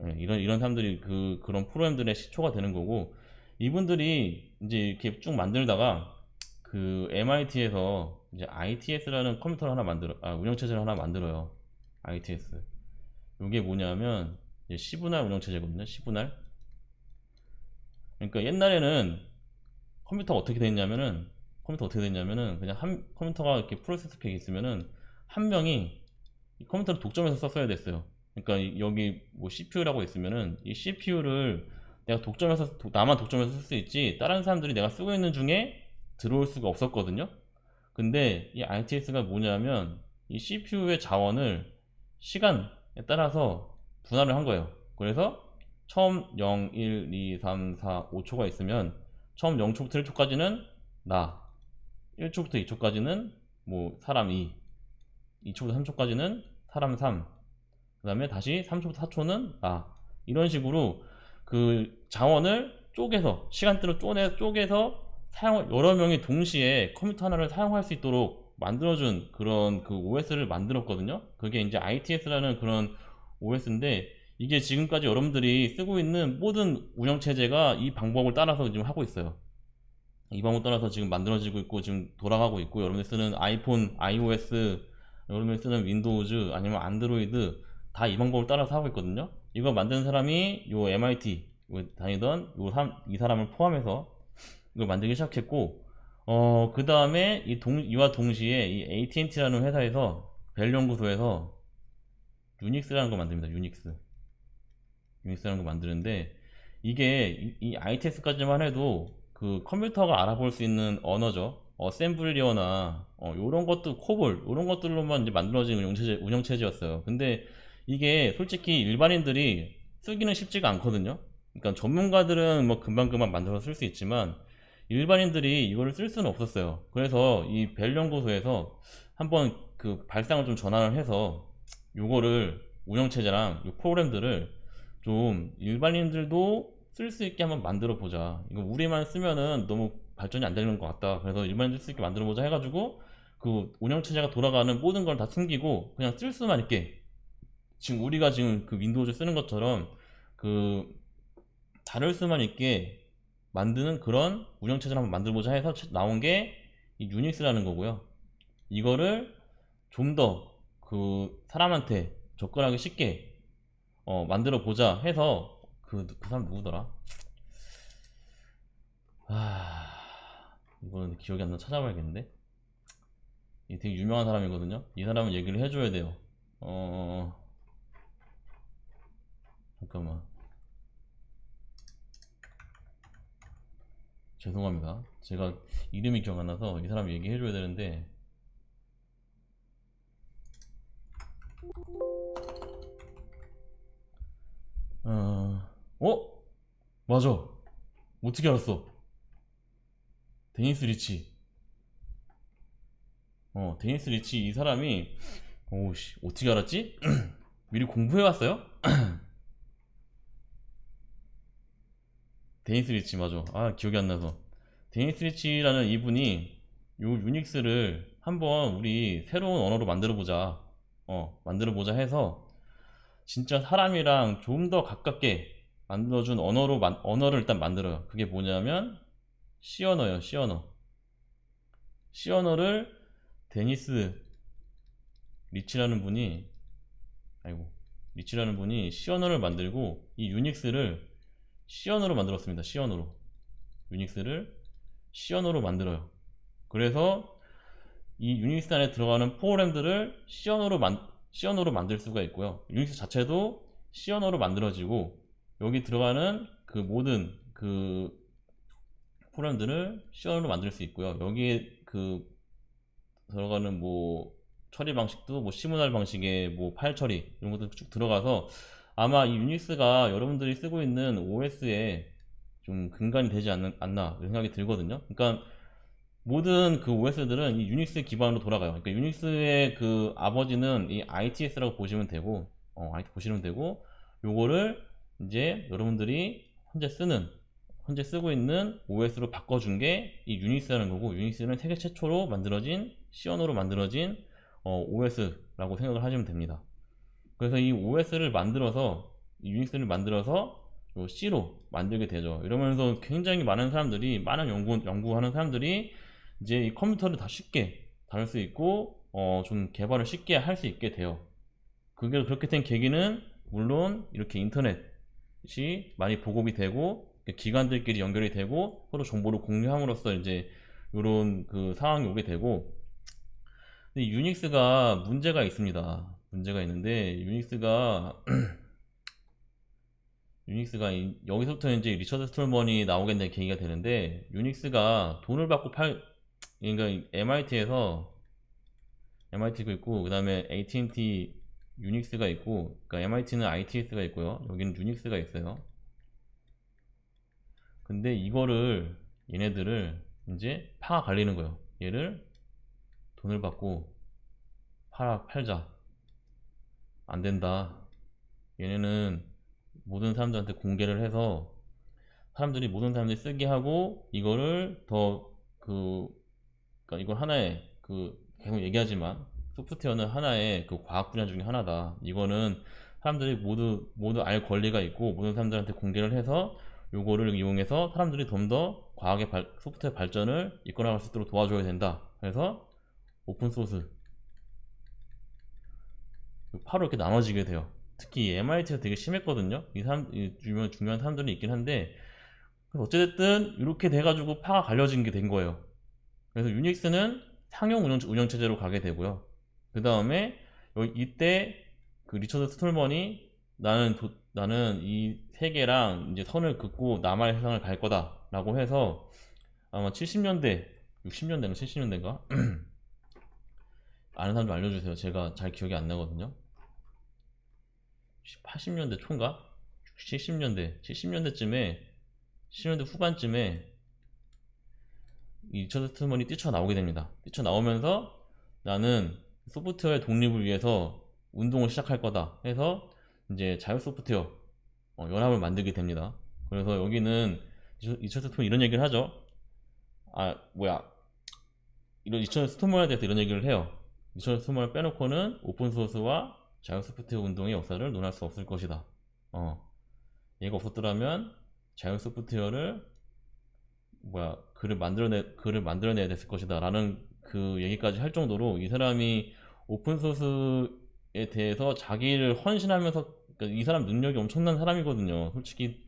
예, 이런 사람들이 그런 프로그램들의 시초가 되는 거고, 이분들이 이제 이렇게 쭉 만들다가 그 MIT에서 이제 ITS라는 운영체제를 하나 만들어요. ITS. 이게 뭐냐면 이제 시분할 운영체제거든요. 시분할. 그러니까 옛날에는 컴퓨터가 어떻게 됐냐면은 그냥 컴퓨터가 이렇게 프로세서 팩이 있으면은 한 명이 이 컴퓨터를 독점해서 썼어야 됐어요. 그러니까 여기 뭐 CPU라고 있으면은 이 CPU를 나만 독점해서 쓸 수 있지, 다른 사람들이 내가 쓰고 있는 중에 들어올 수가 없었거든요. 근데 이 ITS가 뭐냐면 이 CPU의 자원을 시간에 따라서 분할을 한 거예요. 그래서 처음 0, 1, 2, 3, 4, 5초가 있으면 처음 0초부터 1초까지는 나, 1초부터 2초까지는 뭐 사람 2, 2초부터 3초까지는 사람 3, 그 다음에 다시 3초부터 4초는 나, 이런 식으로 그 자원을 시간대로 쪼개서 여러 명이 동시에 컴퓨터 하나를 사용할 수 있도록 만들어준 그런 그 OS를 만들었거든요. 그게 이제 ITS라는 그런 OS인데, 이게 지금까지 여러분들이 쓰고 있는 모든 운영체제가 이 방법을 따라서 지금 하고 있어요. 이 방법 따라서 지금 만들어지고 있고 지금 돌아가고 있고, 여러분들 쓰는 아이폰, iOS, 여러분들 쓰는 윈도우즈 아니면 안드로이드 다 이 방법을 따라서 하고 있거든요. 이거 만든 사람이 요 MIT 다니던 이 사람을 포함해서 이걸 만들기 시작했고, 그 다음에 이와 동시에 이 AT&T라는 회사에서 벨 연구소에서 유닉스라는 걸 만듭니다. 유닉스라는 걸 만드는데, 이게 이 ITS까지만 해도 그 컴퓨터가 알아볼 수 있는 언어죠. 어셈블리어나 요런 것도 코볼 요런 것들로만 이제 만들어진 운영체제였어요. 근데 이게 솔직히 일반인들이 쓰기는 쉽지가 않거든요. 그러니까 전문가들은 뭐 금방금방 만들어서 쓸 수 있지만 일반인들이 이거를 쓸 수는 없었어요. 그래서 이 벨 연구소에서 한번 그 발상을 좀 전환을 해서 요거를 운영체제랑 요 프로그램들을 좀 일반인들도 쓸 수 있게 한번 만들어 보자. 이거 우리만 쓰면은 너무 발전이 안 되는 것 같다. 그래서 일반인들 쓸 수 있게 만들어 보자 해가지고 그 운영체제가 돌아가는 모든 걸 다 숨기고 그냥 쓸 수만 있게, 지금 우리가 지금 그 윈도우즈 쓰는 것처럼 그 다룰 수만 있게 만드는 그런 운영체제를 한번 만들어 보자 해서 나온 게 이 유닉스라는 거고요. 이거를 좀 더 그 사람한테 접근하기 쉽게 만들어 보자 해서 그 사람 누구더라? 이거는 기억이 안 나. 찾아봐야겠는데. 이 되게 유명한 사람이거든요. 이 사람은 얘기를 해줘야 돼요. 잠깐만. 죄송합니다. 제가 이름이 기억 안 나서 이 사람 얘기해줘야 되는데. 맞아. 어떻게 알았어? 데니스 리치. 데니스 리치 이 사람이, 오우씨, 어떻게 알았지? 미리 공부해왔어요? 데니스 리치, 맞아. 기억이 안 나서. 데니스 리치라는 이분이 요 유닉스를 한번 우리 새로운 언어로 만들어보자. 만들어보자 해서 진짜 사람이랑 좀 더 가깝게 만들어준 언어를 일단 만들어요. 그게 뭐냐면 C 언어예요. C 언어를 데니스 리치라는 분이 C 언어를 만들고 이 유닉스를 C언어로 만들었습니다. 유닉스를 C언어로 만들어요. 그래서 이 유닉스 안에 들어가는 프로그램들을 C언어로 만들 수가 있고요. 유닉스 자체도 C언어로 만들어지고 여기 들어가는 그 모든 그 프로그램들을 C언어로 만들 수 있고요. 여기에 그 들어가는 뭐 처리 방식도 뭐 시문할 방식의 뭐 파일 처리 이런 것도 쭉 들어가서 아마 이 유닉스가 여러분들이 쓰고 있는 OS에 좀 근간이 되지 않나 이런 생각이 들거든요. 그러니까 모든 그 OS들은 이 유닉스 기반으로 돌아가요. 그러니까 유닉스의 그 아버지는 이 ITS라고 보시면 되고, 요거를 이제 여러분들이 현재 쓰고 있는 OS로 바꿔준 게 이 유닉스라는 거고, 유닉스는 세계 최초로 만들어진 C언어로 만들어진 OS라고 생각을 하시면 됩니다. 그래서 이 OS를 만들어서 이 유닉스를 만들어서 요 C로 만들게 되죠. 이러면서 굉장히 많은 연구하는 사람들이 이제 이 컴퓨터를 다 쉽게 다룰 수 있고 좀 개발을 쉽게 할 수 있게 돼요. 그렇게 된 계기는 물론 이렇게 인터넷이 많이 보급이 되고 기관들끼리 연결이 되고 서로 정보를 공유함으로써 이제 이런 그 상황이 오게 되고, 근데 유닉스가 문제가 있습니다. 문제가 있는데 유닉스가 여기서부터 이제 리처드 스톨먼이 나오게 된 계기가 되는데, 유닉스가 돈을 받고 그러니까 MIT에서 MIT가 있고 그 다음에 AT&T 유닉스가 있고, 그러니까 MIT는 ITS가 있고요. 여기는 유닉스가 있어요. 근데 이거를 얘네들을 이제 파가 갈리는 거예요. 얘를 돈을 받고 팔자. 안 된다. 얘네는 모든 사람들한테 공개를 해서 모든 사람들이 쓰게 하고, 이거를 그러니까 이걸 하나의 계속 얘기하지만 소프트웨어는 하나의 그 과학 분야 중에 하나다. 이거는 사람들이 모두 알 권리가 있고 모든 사람들한테 공개를 해서 요거를 이용해서 사람들이 좀 더 소프트웨어 발전을 이끌어나갈 수 있도록 도와줘야 된다. 그래서 오픈소스 8로 이렇게 나눠지게 돼요. 특히 MIT에서 되게 심했거든요. 이 중요한 사람들이 있긴 한데, 그래서 어쨌든 이렇게 돼가지고 파가 갈려진 게 된 거예요. 그래서 유닉스는 상용 운영체제로 가게 되고요. 그 다음에 이때 그 리처드 스톨먼이 나는 이 세계랑 이제 선을 긋고 나만의 세상을 갈 거다라고 해서 아마 70년대, 60년대인가 70년대인가 아는 사람 좀 알려주세요. 제가 잘 기억이 안 나거든요. 80년대 초인가? 70년대쯤에 70년대 후반쯤에 이 리처드 스톨먼이 뛰쳐나오게 됩니다. 뛰쳐나오면서 나는 소프트웨어의 독립을 위해서 운동을 시작할 거다 해서 이제 자유 소프트웨어 연합을 만들게 됩니다. 그래서 여기는 리처드 스톨먼이 이런 얘기를 하죠. 이런 리처드 스톨먼에 대해서 이런 얘기를 해요. 리처드 스톨먼을 빼놓고는 오픈소스와 자유 소프트웨어 운동의 역사를 논할 수 없을 것이다. 얘가 없었더라면 자유 소프트웨어를 글을 만들어내야 됐을 것이다 라는 그 얘기까지 할 정도로 이 사람이 오픈소스에 대해서 자기를 헌신하면서, 그러니까 이 사람 능력이 엄청난 사람이거든요. 솔직히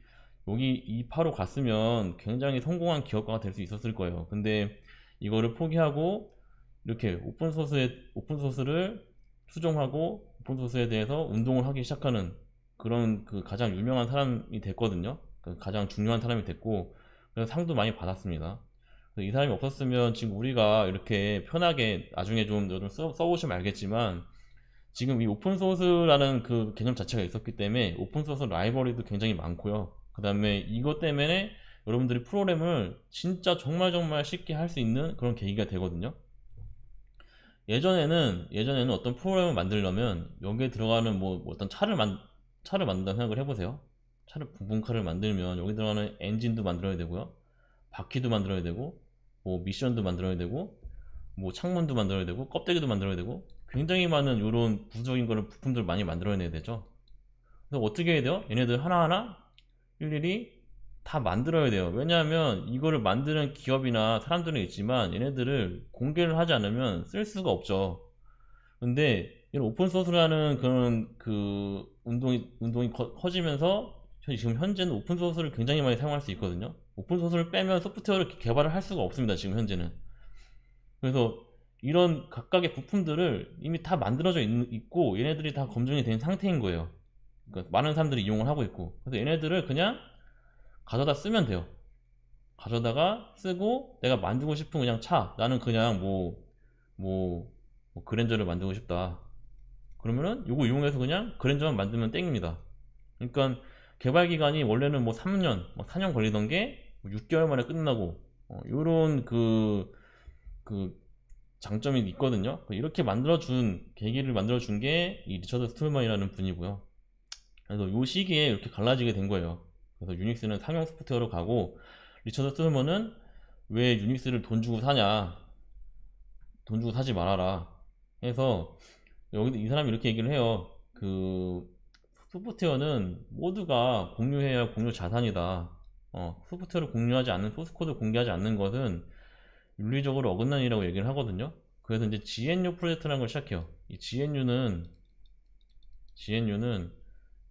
여기 이 파로 갔으면 굉장히 성공한 기업가가 될 수 있었을 거예요. 근데 이거를 포기하고 이렇게 오픈소스를 수정하고 오픈소스에 대해서 운동을 하기 시작하는 그런 그 가장 유명한 사람이 됐거든요. 그 가장 중요한 사람이 됐고, 그래서 상도 많이 받았습니다. 이 사람이 없었으면 지금 우리가 이렇게 편하게, 나중에 좀 써보시면 알겠지만, 지금 이 오픈소스라는 그 개념 자체가 있었기 때문에 오픈소스 라이브러리도 굉장히 많고요. 그 다음에 이것 때문에 여러분들이 프로그램을 진짜 정말 쉽게 할 수 있는 그런 계기가 되거든요. 예전에는 어떤 프로그램을 만들려면 여기에 들어가는 어떤 차를 만든다고 생각을 해보세요. 붕붕카를 만들면 여기 들어가는 엔진도 만들어야 되고요, 바퀴도 만들어야 되고, 미션도 만들어야 되고, 창문도 만들어야 되고, 껍데기도 만들어야 되고, 굉장히 많은 이런 부수적인 부품들을 많이 만들어내야 되죠. 그래서 어떻게 해야 돼요? 얘네들 하나하나 일일이 다 만들어야 돼요. 왜냐하면 이거를 만드는 기업이나 사람들은 있지만 얘네들을 공개를 하지 않으면 쓸 수가 없죠. 근데 이런 오픈소스라는 그런 그 운동이 커지면서 지금 현재는 오픈소스를 굉장히 많이 사용할 수 있거든요. 오픈소스를 빼면 소프트웨어를 개발을 할 수가 없습니다, 지금 현재는. 그래서 이런 각각의 부품들을 이미 다 만들어져 있고 얘네들이 다 검증이 된 상태인 거예요. 그러니까 많은 사람들이 이용을 하고 있고, 그래서 얘네들을 그냥 가져다 쓰면 돼요. 가져다가 쓰고, 내가 만들고 싶은 그냥 나는 그냥 그랜저를 만들고 싶다 그러면은 요거 이용해서 그냥 그랜저만 만들면 땡입니다. 그러니까 개발 기간이 원래는 3년, 4년 걸리던 게 6개월 만에 끝나고, 요런 그 장점이 있거든요. 이렇게 계기를 만들어준 게 이 리처드 스톨만이라는 분이고요. 그래서 요 시기에 이렇게 갈라지게 된 거예요. 그래서 유닉스는 상용 소프트웨어로 가고, 리처드 스톨먼은 왜 유닉스를 돈 주고 사냐, 돈 주고 사지 말아라 해서, 여기 이 사람이 이렇게 얘기를 해요. 그 소프트웨어는 모두가 공유해야 공유 자산이다. 소프트웨어를 공유하지 않는, 소스코드를 공개하지 않는 것은 윤리적으로 어긋난 일이라고 얘기를 하거든요. 그래서 이제 GNU 프로젝트라는 걸 시작해요. 이 GNU는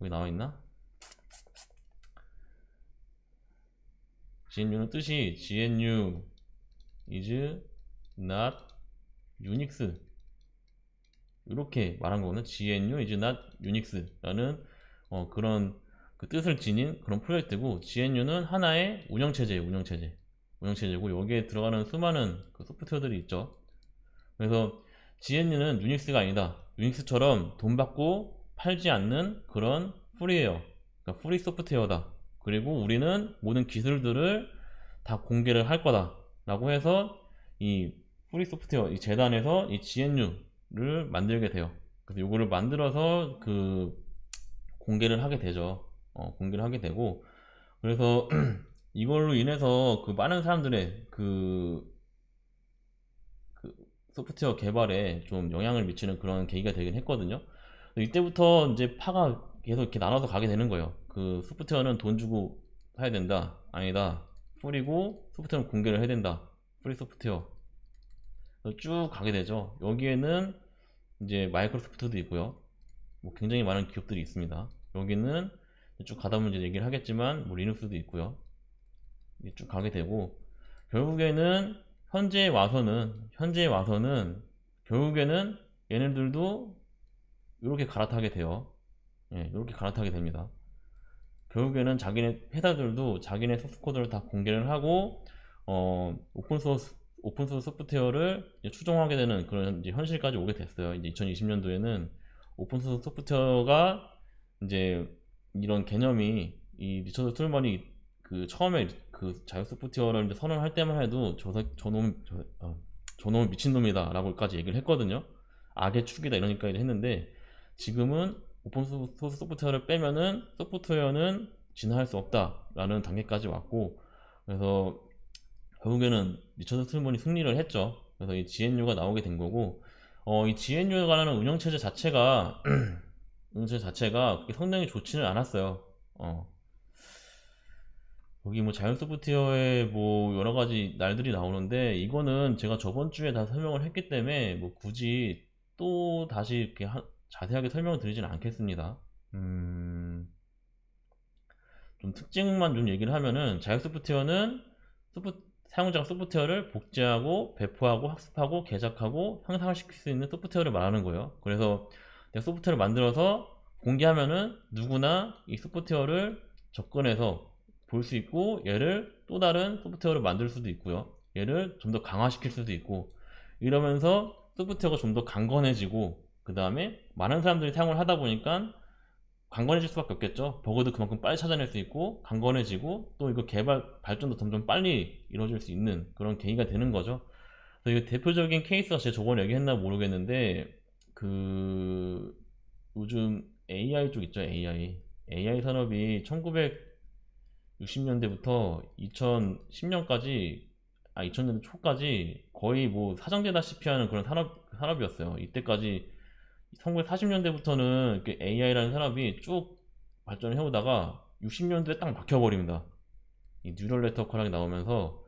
여기 나와 있나? GNU는 뜻이 GNU is not Unix, 이렇게 말한 거는 GNU is not Unix라는 그런 그 뜻을 지닌 그런 프로젝트고, GNU는 하나의 운영체제고, 여기에 들어가는 수많은 그 소프트웨어들이 있죠. 그래서 GNU는 유닉스가 아니다. 유닉스처럼 돈 받고 팔지 않는 그런 프리웨어, 그러니까 프리 소프트웨어다. 그리고 우리는 모든 기술들을 다 공개를 할 거다 라고 해서 이 프리 소프트웨어 이 재단에서 이 GNU를 만들게 돼요. 그래서 이거를 만들어서 그 공개를 하게 되죠. 공개를 하게 되고, 그래서 이걸로 인해서 그 많은 사람들의 그 소프트웨어 개발에 좀 영향을 미치는 그런 계기가 되긴 했거든요. 이때부터 이제 파가 계속 이렇게 나눠서 가게 되는 거예요. 그 소프트웨어는 돈 주고 사야 된다, 아니다, 프리고 소프트웨어는 공개를 해야 된다, 프리 소프트웨어, 쭉 가게 되죠. 여기에는 이제 마이크로소프트도 있고요, 뭐 굉장히 많은 기업들이 있습니다. 여기는 쭉 가다 보면 이제 얘기를 하겠지만 뭐 리눅스도 있고요. 이게 쭉 가게 되고 결국에는 현재에 와서는 결국에는 얘네들도 이렇게 갈아타게 돼요. 예, 이렇게 갈아타게 됩니다. 결국에는 자기네 회사들도 자기네 소스 코드를 다 공개를 하고 오픈소스 소프트웨어를 이제 추종하게 되는 그런 이제 현실까지 오게 됐어요. 이제 2020년도에는 오픈소스 소프트웨어가 이제 이런 개념이 이 리처드 툴먼이 그 처음에 그 자유 소프트웨어를 이제 선언할 때만 해도 저놈은 미친놈이다라고까지 얘기를 했거든요. 악의 축이다 이러니까 했는데 지금은 오픈소스 소프트웨어를 빼면은 소프트웨어는 진화할 수 없다라는 단계까지 왔고 그래서 결국에는 리처드 스트롤먼이 승리를 했죠. 그래서 이 GNU가 나오게 된 거고 이 GNU에 관한 운영체제 자체가 그렇게 성능이 좋지는 않았어요. 여기 뭐 자연 소프트웨어에 뭐 여러 가지 날들이 나오는데 이거는 제가 저번 주에 다 설명을 했기 때문에 뭐 굳이 또 다시 이렇게 자세하게 설명을 드리지는 않겠습니다. 좀 특징만 좀 얘기를 하면은 자율 소프트웨어는 사용자가 소프트웨어를 복제하고 배포하고 학습하고 개작하고 향상을 시킬 수 있는 소프트웨어를 말하는 거예요. 그래서 내가 소프트웨어를 만들어서 공개하면은 누구나 이 소프트웨어를 접근해서 볼 수 있고 얘를 또 다른 소프트웨어를 만들 수도 있고요. 얘를 좀 더 강화시킬 수도 있고 이러면서 소프트웨어가 좀 더 강건해지고 그 다음에 많은 사람들이 사용을 하다 보니까 강건해질 수밖에 없겠죠. 버그도 그만큼 빨리 찾아낼 수 있고 강건해지고 또 이거 발전도 점점 빨리 이루어질 수 있는 그런 계기가 되는 거죠. 그래서 이거 대표적인 케이스가 제가 저번에 얘기했나 모르겠는데 그 요즘 AI 쪽 있죠. AI 산업이 1960년대부터 2010년까지 2000년대 초까지 거의 뭐 사장되다시피 하는 그런 산업이었어요. 이때까지 1940년대부터는 AI라는 산업이 쭉 발전을 해오다가 60년도에 딱 막혀버립니다. 이 뉴럴 네트워크라는 게 나오면서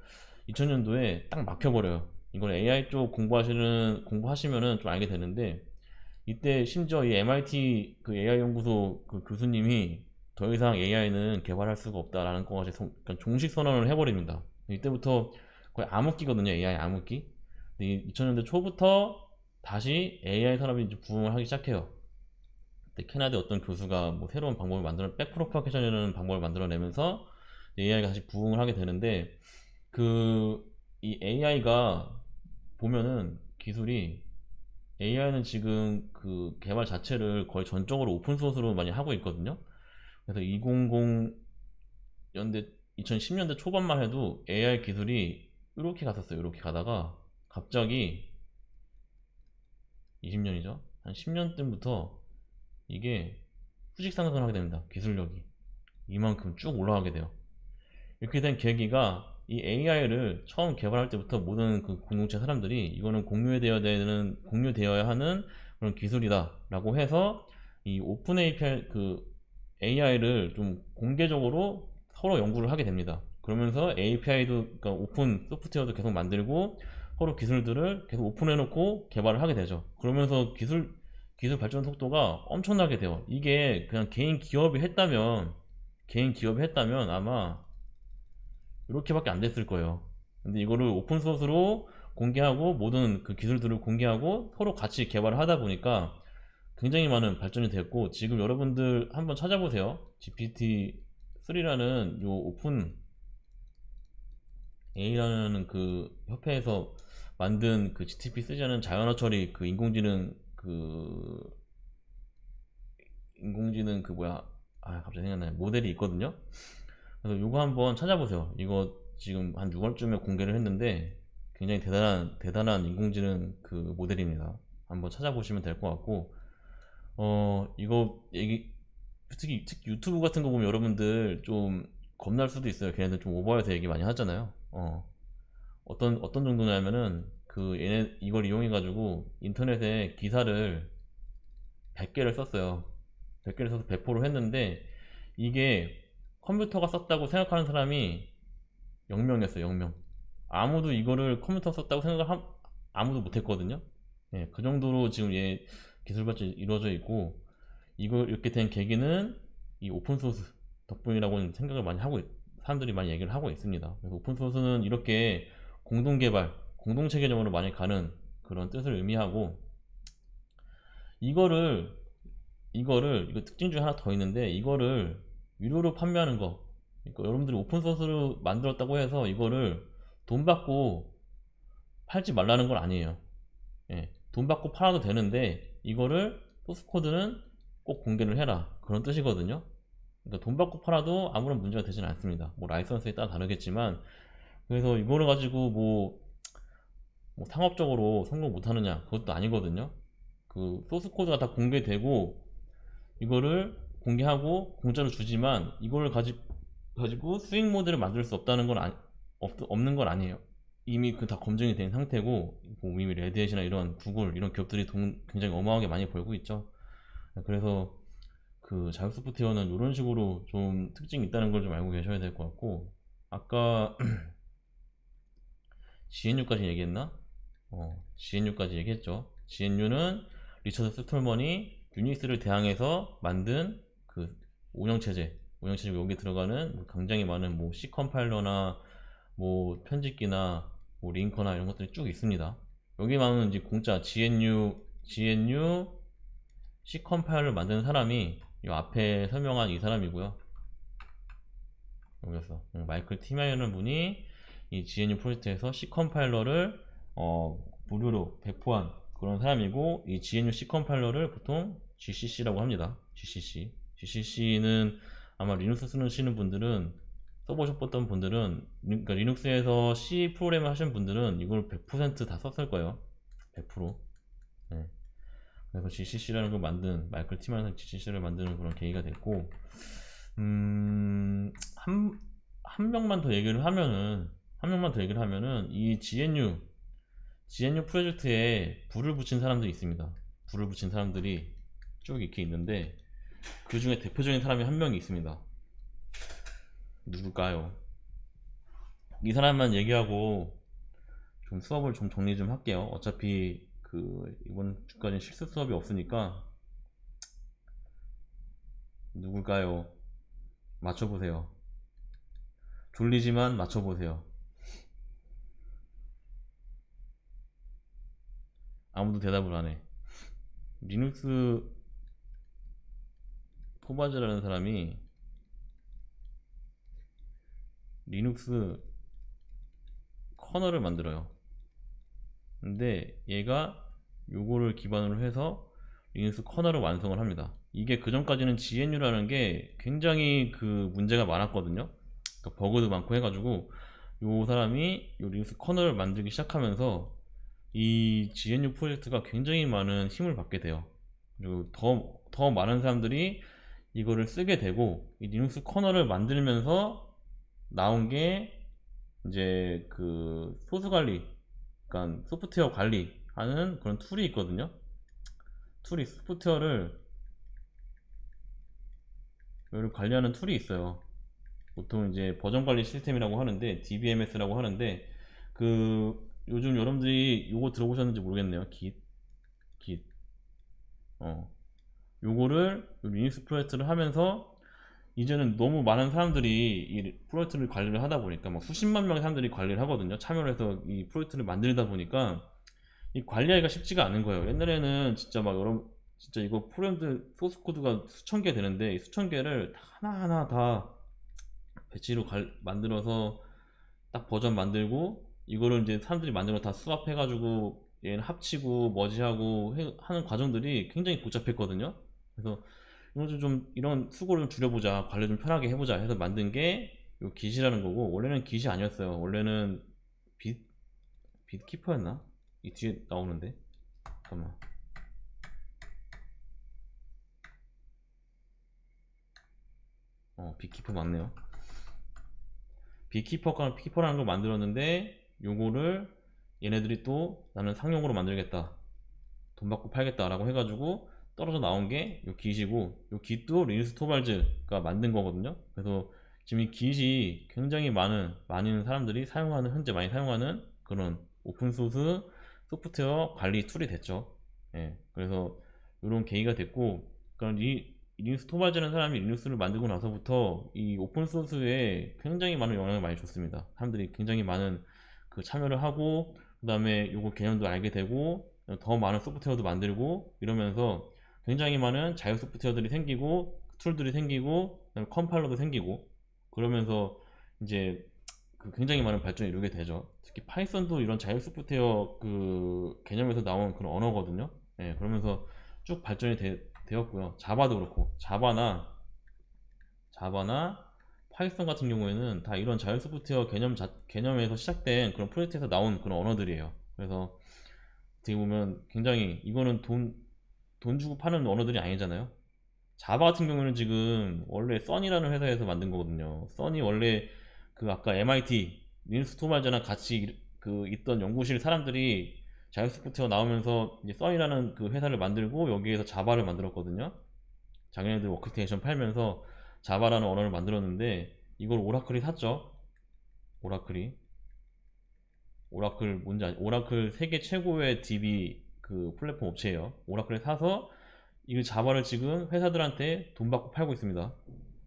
2000년도에 딱 막혀버려요. 이건 AI 쪽 공부하시면은 좀 알게 되는데 이때 심지어 이 MIT 그 AI 연구소 그 교수님이 더 이상 AI는 개발할 수가 없다라는 것까지 종식 선언을 해버립니다. 이때부터 거의 암흑기거든요. AI 암흑기. 2000년대 초부터 다시 AI 산업이 이제 부흥을 하기 시작해요. 그때 캐나다 어떤 교수가 뭐 새로운 방법을 백프로파게이션이라는 방법을 만들어내면서 AI가 다시 부흥을 하게 되는데 이 AI가 보면은 기술이 AI는 지금 그 개발 자체를 거의 전적으로 오픈소스로 많이 하고 있거든요. 그래서 2010년대 초반만 해도 AI 기술이 이렇게 갔었어요. 이렇게 가다가 갑자기 20년이죠. 한 10년쯤부터 이게 수직 상승을 하게 됩니다. 기술력이 이만큼 쭉 올라가게 돼요. 이렇게 된 계기가 이 AI를 처음 개발할 때부터 모든 그 공동체 사람들이 이거는 공유되어야 하는 그런 기술이다 라고 해서 이 오픈 API AI를 좀 공개적으로 서로 연구를 하게 됩니다. 그러면서 API도 그러니까 오픈 소프트웨어도 계속 만들고 서로 기술들을 계속 오픈해놓고 개발을 하게 되죠. 그러면서 기술 발전 속도가 엄청나게 돼요. 이게 그냥 개인 기업이 했다면 아마 이렇게밖에 안 됐을 거예요. 근데 이거를 오픈소스로 공개하고 모든 그 기술들을 공개하고 서로 같이 개발을 하다 보니까 굉장히 많은 발전이 됐고 지금 여러분들 한번 찾아보세요. GPT-3라는 요 오픈 A라는 그 협회에서 만든 그 GTP3라는 자연어 처리 그 인공지능 갑자기 생각나요. 모델이 있거든요. 그래서 요거 한번 찾아보세요. 이거 지금 한 6월쯤에 공개를 했는데 굉장히 대단한 인공지능 그 모델입니다. 한번 찾아보시면 될 것 같고 이거 특히 유튜브 같은 거 보면 여러분들 좀 겁날 수도 있어요. 걔네들 좀 오버해서 얘기 많이 하잖아요. 어떤 정도냐면은 이걸 이용해가지고 인터넷에 기사를 100개를 썼어요. 100개를 써서 배포를 했는데 이게 컴퓨터가 썼다고 생각하는 사람이 0명이었어요. 0명. 아무도 이거를 컴퓨터가 썼다고 아무도 못했거든요. 예, 그 정도로 지금 기술 발전이 이루어져 있고 이거 이렇게 된 계기는 이 오픈소스 덕분이라고 생각을 많이 하고 사람들이 많이 얘기를 하고 있습니다. 그래서 오픈소스는 이렇게 공동개발, 공동체 개념으로 많이 가는 그런 뜻을 의미하고, 이거 특징 중에 하나 더 있는데, 이거를 유료로 판매하는 거. 그러니까 여러분들이 오픈소스로 만들었다고 해서 이거를 돈 받고 팔지 말라는 건 아니에요. 예, 돈 받고 팔아도 되는데 이거를 소스 코드는 꼭 공개를 해라, 그런 뜻이거든요. 그러니까 돈 받고 팔아도 아무런 문제가 되지는 않습니다. 뭐 라이선스에 따라 다르겠지만, 그래서 이거를 가지고 뭐 상업적으로 성공 못하느냐, 그것도 아니거든요. 그 소스 코드가 다 공개되고 이거를 공개하고 공짜로 주지만, 이걸 가지고 수익 모델을 만들 수 없다는 건 없는 건 아니에요. 이미 그 다 검증이 된 상태고, 뭐 이미 레드햇이나 이런 구글 이런 기업들이 돈 굉장히 어마어마하게 많이 벌고 있죠. 그래서 그 자율 소프트웨어는 이런 식으로 좀 특징이 있다는 걸 좀 알고 계셔야 될 것 같고, 아까 GNU까지 얘기했나? GNU까지 얘기했죠. GNU는 리처드 스톨먼이 유닉스를 대항해서 만든 그 운영체제 여기에 들어가는 굉장히 많은 뭐 C 컴파일러나 뭐 편집기나 뭐 링커나 이런 것들이 쭉 있습니다. 여기만은 이제 공짜 GNU C 컴파일러를 만드는 사람이 이 앞에 설명한 이 사람이고요. 여기서 마이클 티마이어는 분이 이 GNU 프로젝트에서 C 컴파일러를 무료로 배포한 그런 사람이고, 이 GNU C 컴파일러를 보통 GCC라고 합니다. GCC는 아마 리눅스 쓰시는 분들은, 써보셨던 분들은, 그러니까 리눅스에서 C 프로그램을 하신 분들은 이걸 100%다 썼을 거예요. 100%. 네. 그래서 GCC라는 걸 만든, 마이클 티만은 GCC를 만드는 그런 계기가 됐고, 한 명만 더 얘기를 하면은, 이 GNU 프로젝트에 불을 붙인 사람들이 있습니다. 불을 붙인 사람들이 쭉 이렇게 있는데, 그 중에 대표적인 사람이 한 명이 있습니다. 누굴까요? 이 사람만 얘기하고 좀 수업을 좀 정리 좀 할게요. 어차피 이번 주까지는 실습 수업이 없으니까. 누굴까요? 맞춰보세요. 졸리지만 맞춰보세요. 아무도 대답을 안 해. 리눅스 토바즈라는 사람이 리눅스 커널을 만들어요. 근데 얘가 요거를 기반으로 해서 리눅스 커널을 완성을 합니다. 이게 그 전까지는 GNU라는 게 굉장히 그 문제가 많았거든요. 그러니까 버그도 많고 해가지고, 요 사람이 요 리눅스 커널을 만들기 시작하면서 이 GNU 프로젝트가 굉장히 많은 힘을 받게 돼요. 그리고 더 많은 사람들이 이거를 쓰게 되고, 이 리눅스 커널을 만들면서 나온 게 이제 그 소스 관리, 그러니까 소프트웨어 관리하는 그런 툴이 있거든요. 소프트웨어를 관리하는 툴이 있어요. 보통 이제 버전 관리 시스템이라고 하는데, DBMS라고 하는데, 요즘 여러분들이 요거 들어보셨는지 모르겠네요. Git. 요거를 리눅스 프로젝트를 하면서, 이제는 너무 많은 사람들이 이 프로젝트를 관리를 하다 보니까, 막 수십만 명의 사람들이 관리를 하거든요. 참여를 해서 이 프로젝트를 만들다 보니까 이 관리하기가 쉽지가 않은 거예요. 옛날에는 진짜 진짜 이거 프로그램들 소스 코드가 수천 개 되는데, 이 수천 개를 하나하나 다 배치로 만들어서 딱 버전 만들고, 이거를 이제 사람들이 만들어 다 수합해가지고 얘는 합치고 머지하고 하는 과정들이 굉장히 복잡했거든요. 그래서 이런 수고를 좀 줄여보자, 관리 좀 편하게 해보자 해서 만든 게 요 깃이라는 거고, 원래는 깃이 아니었어요. 원래는 빗키퍼였나? 이 뒤에 나오는데, 잠깐만. 빗키퍼 맞네요. 빗키퍼라는 걸 만들었는데, 요거를 얘네들이 또 나는 상용으로 만들겠다, 돈 받고 팔겠다 라고 해가지고 떨어져 나온 게 요 깃이고, 요 깃도 리눅스 토발즈가 만든 거거든요. 그래서 지금 이 깃이 굉장히 많은 사람들이 현재 많이 사용하는 그런 오픈소스 소프트웨어 관리 툴이 됐죠. 예, 그래서 이런 계기가 됐고, 그러니까 리눅스 토바즈라는 사람이 리눅스를 만들고 나서부터 이 오픈소스에 굉장히 많은 영향을 많이 줬습니다. 사람들이 굉장히 많은 그 참여를 하고, 그 다음에 요거 개념도 알게 되고, 더 많은 소프트웨어도 만들고 이러면서 굉장히 많은 자유 소프트웨어들이 생기고, 툴들이 생기고, 그다음에 컴파일러도 생기고, 그러면서 이제 그 굉장히 많은 발전을 이루게 되죠. 특히 파이썬도 이런 자유 소프트웨어 그 개념에서 나온 그런 언어거든요. 예, 그러면서 쭉 발전이 되었고요. 자바도 그렇고, 자바나 파이썬 같은 경우에는 다 이런 자유 소프트웨어 개념에서 시작된 그런 프로젝트에서 나온 그런 언어들이에요. 그래서 어떻게 보면 굉장히 이거는 돈 주고 파는 언어들이 아니잖아요. 자바 같은 경우는 지금 원래 써니라는 회사에서 만든 거거든요. 써니 원래 그 아까 MIT 리눅스 토마저랑 같이 그 있던 연구실 사람들이 자유 소프트웨어 나오면서 이제 써니라는 그 회사를 만들고 여기에서 자바를 만들었거든요. 자기네들 워크스테이션 팔면서 자바라는 언어를 만들었는데 이걸 오라클이 샀죠. 오라클이 오라클 뭔지 오라클 세계 최고의 DB 그 플랫폼 업체예요. 오라클에 사서 이 자바를 지금 회사들한테 돈 받고 팔고 있습니다.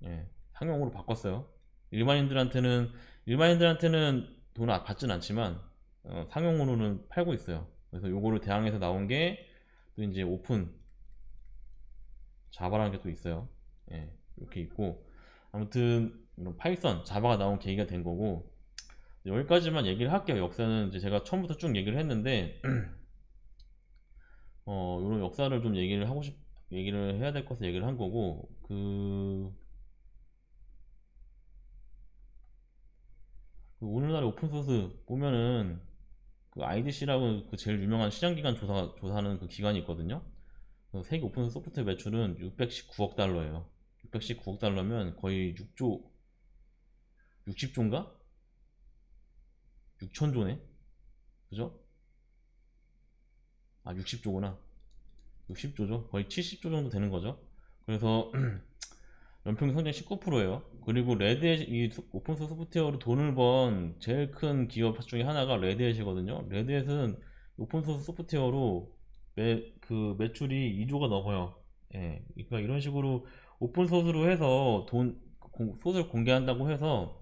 예, 상용으로 바꿨어요. 일반인들한테는 일반인들한테는 돈 받진 않지만 상용으로는 팔고 있어요. 그래서 요거를 대항해서 나온 게 또 이제 오픈 자바라는 게 또 있어요. 예, 이렇게 있고 아무튼 이런 파이썬 자바가 나온 계기가 된 거고 여기까지만 얘기를 할게요. 역사는 이제 제가 처음부터 쭉 얘기를 했는데 이런 역사를 좀 얘기를 해야 될 것을 얘기를 한 거고 그 오늘날의 오픈소스 보면은 그 IDC라고 그 제일 유명한 시장기관 조사하는 그 기관이 있거든요. 그 세계 오픈소스 소프트웨어 매출은 619억 달러예요. 619억 달러면 거의 6조, 60조인가? 6천조네? 그죠? 아, 60조구나. 60조죠. 거의 70조 정도 되는 거죠. 그래서 연평균 성장이 19%예요. 그리고 레드햇 이 오픈소스 소프트웨어로 돈을 번 제일 큰 기업 중에 하나가 레드햇이거든요. 레드햇은 오픈소스 소프트웨어로 그 매출이 2조가 넘어요. 예, 그러니까 이런 식으로 오픈소스로 해서 소스를 공개한다고 해서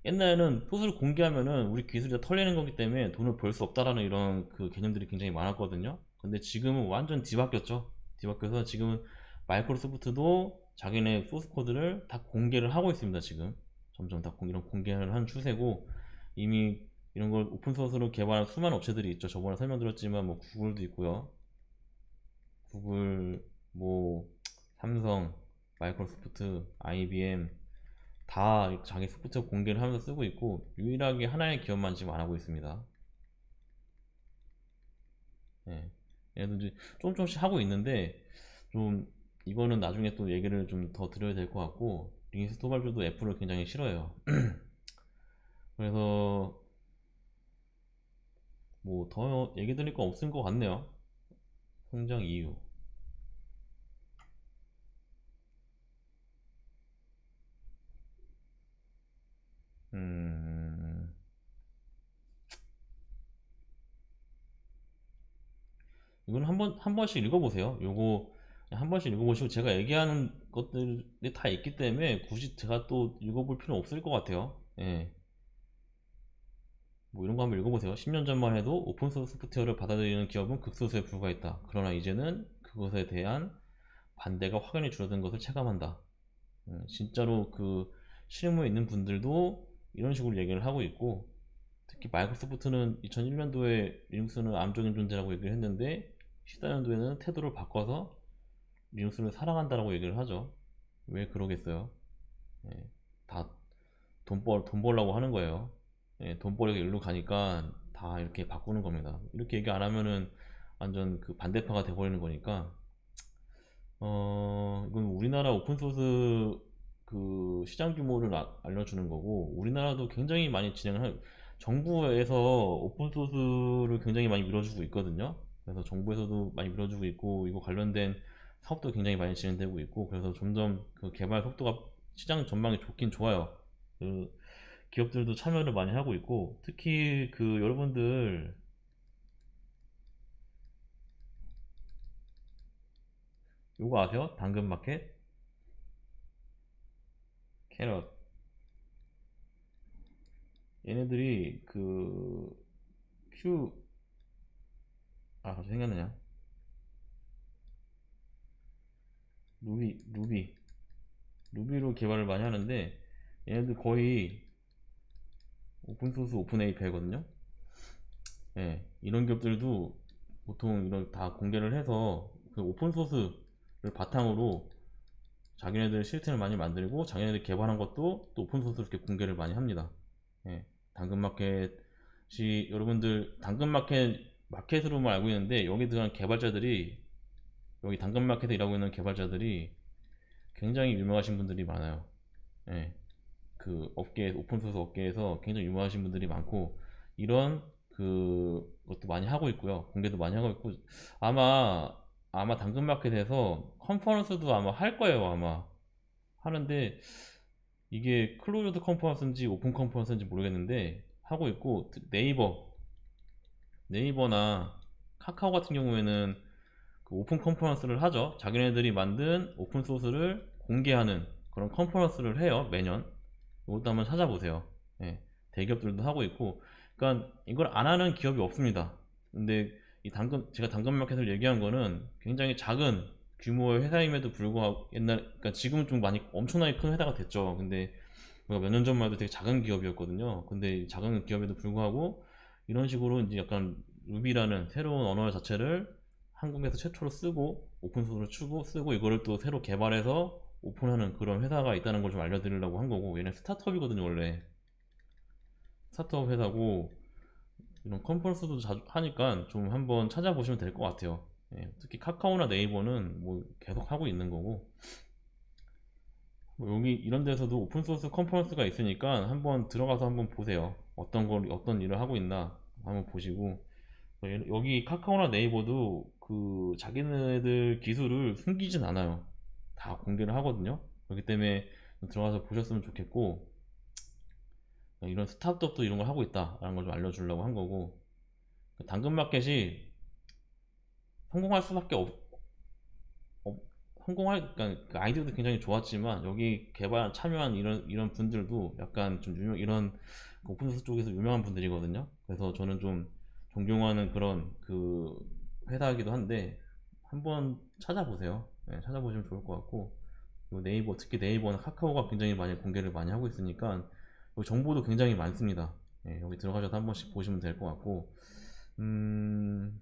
옛날에는 소스를 공개하면은 우리 기술이 다 털리는 거기 때문에 돈을 벌 수 없다라는 이런 그 개념들이 굉장히 많았거든요. 근데 지금은 완전 뒤바뀌었죠. 뒤바뀌어서 지금은 마이크로소프트도 자기네 소스 코드를 다 공개를 하고 있습니다. 지금 점점 다 이런 공개를 하는 추세고 이미 이런 걸 오픈소스로 개발한 수많은 업체들이 있죠. 저번에 설명드렸지만 뭐 구글도 있고요. 구글, 뭐 삼성, 마이크로소프트, IBM 다 자기 소프트웨어 공개를 하면서 쓰고 있고 유일하게 하나의 기업만 지금 안 하고 있습니다. 예. 얘도 이제 조금씩 하고 있는데 좀 이거는 나중에 또 얘기를 좀 더 드려야 될 것 같고 리눅스 토발주도 애플을 굉장히 싫어해요. 그래서 뭐 더 얘기 드릴 거 없을 것 같네요. 성장 이유. 음, 이건 한 번씩 읽어보세요. 요거 한 번씩 읽어보시고 제가 얘기하는 것들이 다 있기 때문에 굳이 제가 또 읽어볼 필요는 없을 것 같아요. 예. 뭐 이런 거 한번 읽어보세요. 10년 전만 해도 오픈소스 소프트웨어를 받아들이는 기업은 극소수에 불과했다. 그러나 이제는 그것에 대한 반대가 확연히 줄어든 것을 체감한다. 진짜로 그 실무에 있는 분들도 이런 식으로 얘기를 하고 있고 특히 마이크로소프트는 2001년도에 리눅스는 암적인 존재라고 얘기를 했는데 14년도에는 태도를 바꿔서 리눅스를 사랑한다라고 얘기를 하죠. 왜 그러겠어요? 예, 돈 벌려고 하는 거예요. 예, 돈 벌려고 일로 가니까 다 이렇게 바꾸는 겁니다. 이렇게 얘기 안 하면은 완전 그 반대파가 돼버리는 거니까 이건 우리나라 오픈소스 그 시장 규모를 알려주는 거고 우리나라도 굉장히 많이 정부에서 오픈소스를 굉장히 많이 밀어주고 있거든요. 그래서 정부에서도 많이 밀어주고 있고 이거 관련된 사업도 굉장히 많이 진행되고 있고 그래서 점점 그 개발 속도가 시장 전망이 좋긴 좋아요. 그 기업들도 참여를 많이 하고 있고 특히 그 요거 아세요? 당근마켓? 캐럿. 얘네들이 그 큐, 갑자기 생각나냐? 루비로 개발을 많이 하는데 얘네들 거의 오픈소스 오픈 API거든요. 예, 이런 기업들도 보통 이런 다 공개를 해서 그 오픈소스를 바탕으로 자기네들 시스템을 많이 만들고 자기네들 개발한 것도 또 오픈소스로 이렇게 공개를 많이 합니다. 예, 당근마켓이 여러분들 마켓으로만 알고 있는데 여기 들어간 개발자들이 여기 당근마켓에 일하고 있는 개발자들이 굉장히 유명하신 분들이 많아요. 예, 그 오픈소스 업계에서 굉장히 유명하신 분들이 많고 이런 것도 많이 하고 있고요. 공개도 많이 하고 있고 아마 당근마켓에서 컨퍼런스도 아마 할 거예요. 아마 하는데 이게 클로즈드 컨퍼런스인지 오픈 컨퍼런스인지 모르겠는데 하고 있고 네이버나 카카오 같은 경우에는 그 오픈 컨퍼런스를 하죠. 자기네들이 만든 오픈 소스를 공개하는 그런 컨퍼런스를 해요. 매년. 이것도 한번 찾아보세요. 예, 대기업들도 하고 있고, 그러니까 이걸 안 하는 기업이 없습니다. 근데 제가 당근마켓을 얘기한 거는 굉장히 작은 규모의 회사임에도 불구하고 그러니까 지금은 좀 많이 엄청나게 큰 회사가 됐죠. 근데 몇 년 전만 해도 되게 작은 기업이었거든요. 근데 작은 기업에도 불구하고 이런 식으로 이제 약간 루비라는 새로운 언어 자체를 한국에서 최초로 쓰고 오픈소스로 쓰고 이거를 또 새로 개발해서 오픈하는 그런 회사가 있다는 걸 좀 알려드리려고 한 거고, 얘네 스타트업이거든요. 원래 스타트업 회사고 이런 컨퍼런스도 자주 하니까 좀 한번 찾아보시면 될 것 같아요. 예, 특히 카카오나 네이버는 뭐 계속 하고 있는 거고, 뭐 여기 이런 데서도 오픈소스 컨퍼런스가 있으니까 한번 들어가서 한번 보세요. 어떤 일을 하고 있나 한번 보시고, 여기 카카오나 네이버도 그 자기네들 기술을 숨기진 않아요. 다 공개를 하거든요. 그렇기 때문에 들어가서 보셨으면 좋겠고, 이런 스타트업도 이런 걸 하고 있다라는 걸 좀 알려주려고 한 거고, 당근마켓이 성공할 수밖에 없- 그러니까 그 아이디어도 굉장히 좋았지만 여기 참여한 이런 분들도 약간 좀 이런 오픈소스 쪽에서 유명한 분들이거든요. 그래서 저는 좀 존경하는 그런 그 회사이기도 한데 한번 찾아보세요. 네, 찾아보시면 좋을 것 같고, 그리고 특히 네이버나 카카오가 굉장히 많이 공개를 많이 하고 있으니까 여기 정보도 굉장히 많습니다. 네, 여기 들어가셔서 한 번씩 보시면 될 것 같고, 음,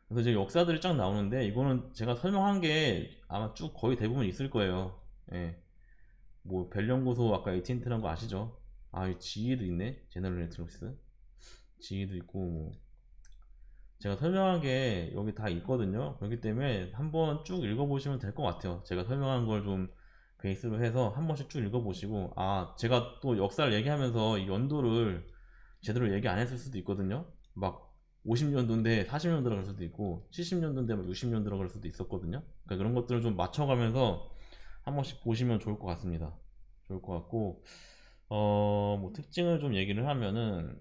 그래서 이제 역사들이 쫙 나오는데 이거는 제가 설명한 게 아마 쭉 거의 대부분 있을 거예요. 예. 뭐 벨연구소 아까 에이틴트란 거 아시죠? GE도 있네. 제너럴 일렉트로닉스. GE도 있고 뭐 제가 설명한 게 여기 다 있거든요. 그렇기 때문에 한번 쭉 읽어보시면 될 것 같아요. 제가 설명한 걸 좀 베이스로 해서 한 번씩 쭉 읽어보시고, 제가 또 역사를 얘기하면서 이 연도를 제대로 얘기 안 했을 수도 있거든요. 막 50년도인데 40년 들어갈 수도 있고 70년도인데 막 60년 들어갈 수도 있었거든요. 그러니까 그런 것들을 좀 맞춰가면서 한 번씩 보시면 좋을 것 같습니다. 좋을 것 같고, 뭐 특징을 좀 얘기를 하면은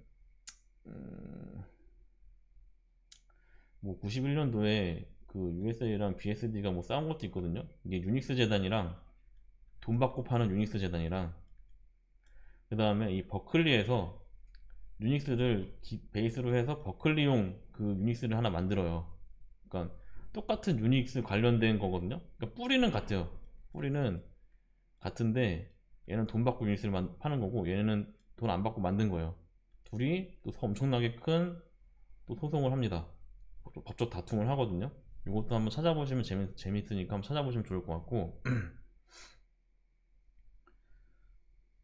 뭐 91년도에 그 USA랑 BSD가 뭐 싸운 것도 있거든요. 이게 유닉스 재단이랑 돈 받고 파는 유닉스 재단이랑, 그 다음에 이 버클리에서 유닉스를 베이스로 해서 버클리용 그 유닉스를 하나 만들어요. 그러니까 똑같은 유닉스 관련된 거거든요. 그러니까 뿌리는 같아요. 뿌리는 같은데 얘는 돈 받고 유닉스를 파는 거고 얘는 돈 안 받고 만든 거예요. 둘이 또 엄청나게 큰 또 소송을 합니다. 법적 다툼을 하거든요. 이것도 한번 찾아보시면 재밌으니까 한번 찾아보시면 좋을 것 같고,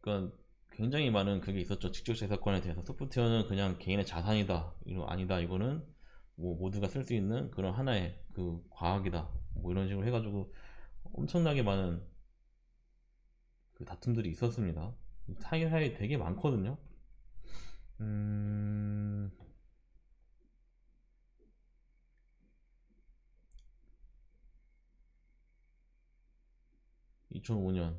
그러니까 굉장히 많은 그게 있었죠. 직접재산권에 대해서 소프트웨어는 그냥 개인의 자산이다, 아니다, 이거는 뭐 모두가 쓸 수 있는 그런 하나의 그 과학이다, 뭐 이런 식으로 해가지고 엄청나게 많은 그 다툼들이 있었습니다. 사이사이 되게 많거든요. 2005년,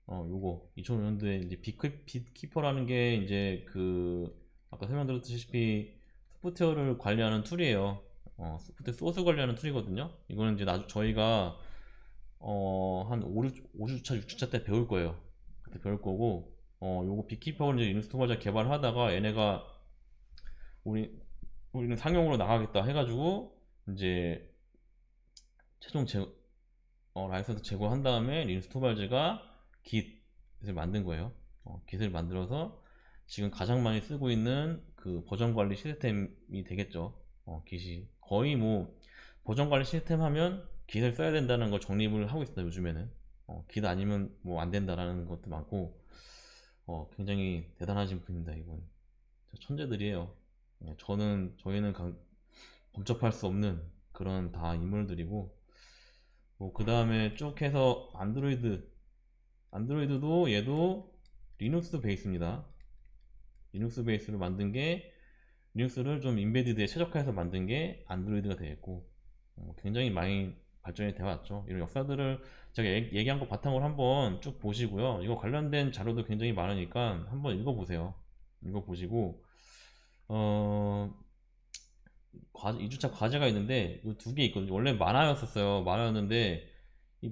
요거 2005년도에 이제 빅키퍼라는 게 이제 그 아까 설명드렸다시피 소프트웨어를 관리하는 툴이에요. 소프트웨어 소스 관리하는 툴이거든요. 이거는 이제 저희가 한 5주차, 6주차 때 배울 거예요. 그때 배울 거고, 요거 비키퍼를 이제 인스톨 개발하다가 얘네가 우리는 상용으로 나가겠다 해가지고 이제 최종 라이선스 제고한 다음에 린스토발즈가 깃을 만든 거예요. 깃을 만들어서 지금 가장 많이 쓰고 있는 그 버전 관리 시스템이 되겠죠. 깃이 거의 뭐 버전 관리 시스템 하면 깃을 써야 된다는 걸 정립을 하고 있습니다. 요즘에는 깃 아니면 뭐 안 된다라는 것도 많고, 굉장히 대단하신 분입니다. 이분 천재들이에요. 저희는 범접할 수 없는 그런 다 인물들이고, 뭐 그 다음에 쭉 해서 안드로이드도 얘도 리눅스 베이스입니다. 리눅스 베이스로 만든 게, 리눅스를 좀 인베디드에 최적화해서 만든 게 안드로이드가 되겠고, 굉장히 많이 발전이 되어 왔죠. 이런 역사들을 제가 얘기한 거 바탕으로 한번 쭉 보시고요. 이거 관련된 자료도 굉장히 많으니까 한번 읽어보세요. 읽어보시고, 2주차 과제가 있는데 이 두 개 있거든요. 원래 만화였었어요. 만화였는데 이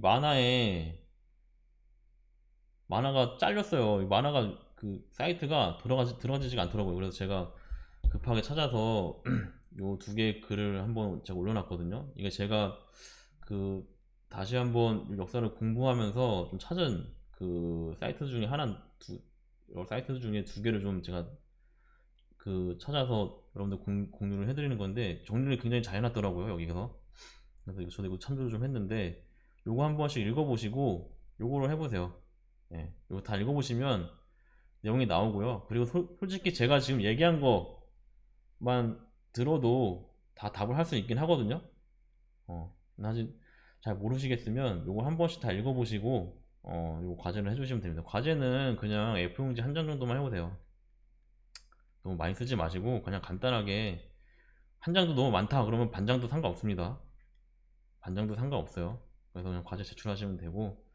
만화가 잘렸어요. 이 만화가 그 사이트가 들어가지가 않더라고요. 그래서 제가 급하게 찾아서 요 두 개 글을 한번 제가 올려놨거든요. 이게 제가 그 다시 한번 역사를 공부하면서 좀 찾은 그 사이트 중에 여러 사이트 중에 두 개를 좀 제가 그 찾아서 여러분들 공유를 해드리는 건데, 정리를 굉장히 잘 해놨더라고요 여기서. 그래서 저도 이거 참조를 좀 했는데, 요거 한 번씩 읽어보시고 요거를 해보세요. 예, 요거 다 읽어보시면 내용이 나오고요. 그리고 솔직히 제가 지금 얘기한 거만 들어도 다 답을 할 수 있긴 하거든요. 아직 잘 모르시겠으면 요거 한 번씩 다 읽어보시고 요거 과제를 해주시면 됩니다. 과제는 그냥 F 용지 한 장 정도만 해보세요. 너무 많이 쓰지 마시고 그냥 간단하게, 한 장도 너무 많다 그러면 반장도 상관없습니다. 반장도 상관없어요. 그래서 그냥 과제 제출하시면 되고,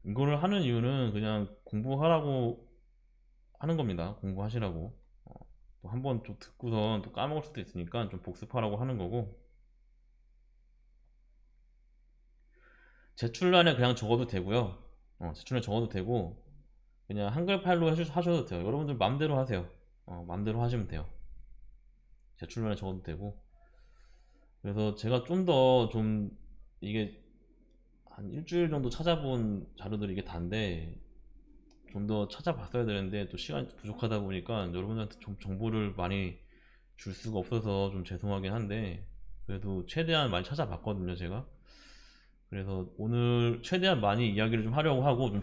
이거를 하는 이유는 그냥 공부하라고 하는 겁니다. 공부하시라고. 또 한 번 좀 듣고선 또 까먹을 수도 있으니까 좀 복습하라고 하는 거고, 제출란에 그냥 적어도 되고요. 제출란에 적어도 되고, 그냥 한글 파일로 하셔도 돼요. 여러분들 맘대로 하세요. 맘대로 하시면 돼요. 제출란에 적어도 되고. 그래서 제가 이게 한 일주일 정도 찾아본 자료들이 이게 단데, 좀 더 찾아봤어야 되는데 또 시간이 부족하다 보니까 여러분한테 좀 정보를 많이 줄 수가 없어서 좀 죄송하긴 한데, 그래도 최대한 많이 찾아봤거든요 제가. 그래서 오늘 최대한 많이 이야기를 좀 하려고 하고, 좀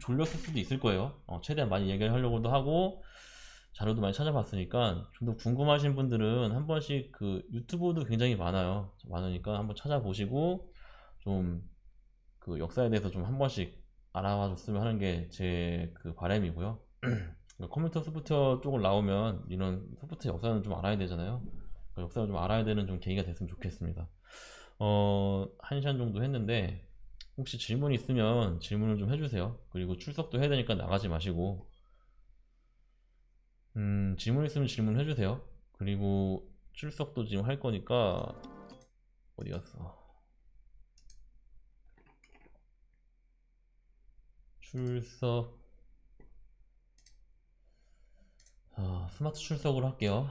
졸렸을 수도 있을 거예요. 최대한 많이 얘기를 하려고도 하고, 자료도 많이 찾아봤으니까 좀 더 궁금하신 분들은 한 번씩 그 유튜브도 굉장히 많으니까 한번 찾아보시고, 좀 그 역사에 대해서 좀 한 번씩 알아봐 줬으면 하는 게 제 그 바람이고요. 컴퓨터 소프트웨어 쪽을 나오면 이런 소프트웨어 역사는 좀 알아야 되잖아요. 그 역사를 좀 알아야 되는 좀 계기가 됐으면 좋겠습니다. 1시간 정도 했는데, 혹시 질문 있으면 질문을 좀 해주세요. 그리고 출석도 해야 되니까 나가지 마시고, 질문 있으면 질문 해주세요. 그리고 출석도 지금 할 거니까, 어디 갔어? 출석. 스마트 출석으로 할게요.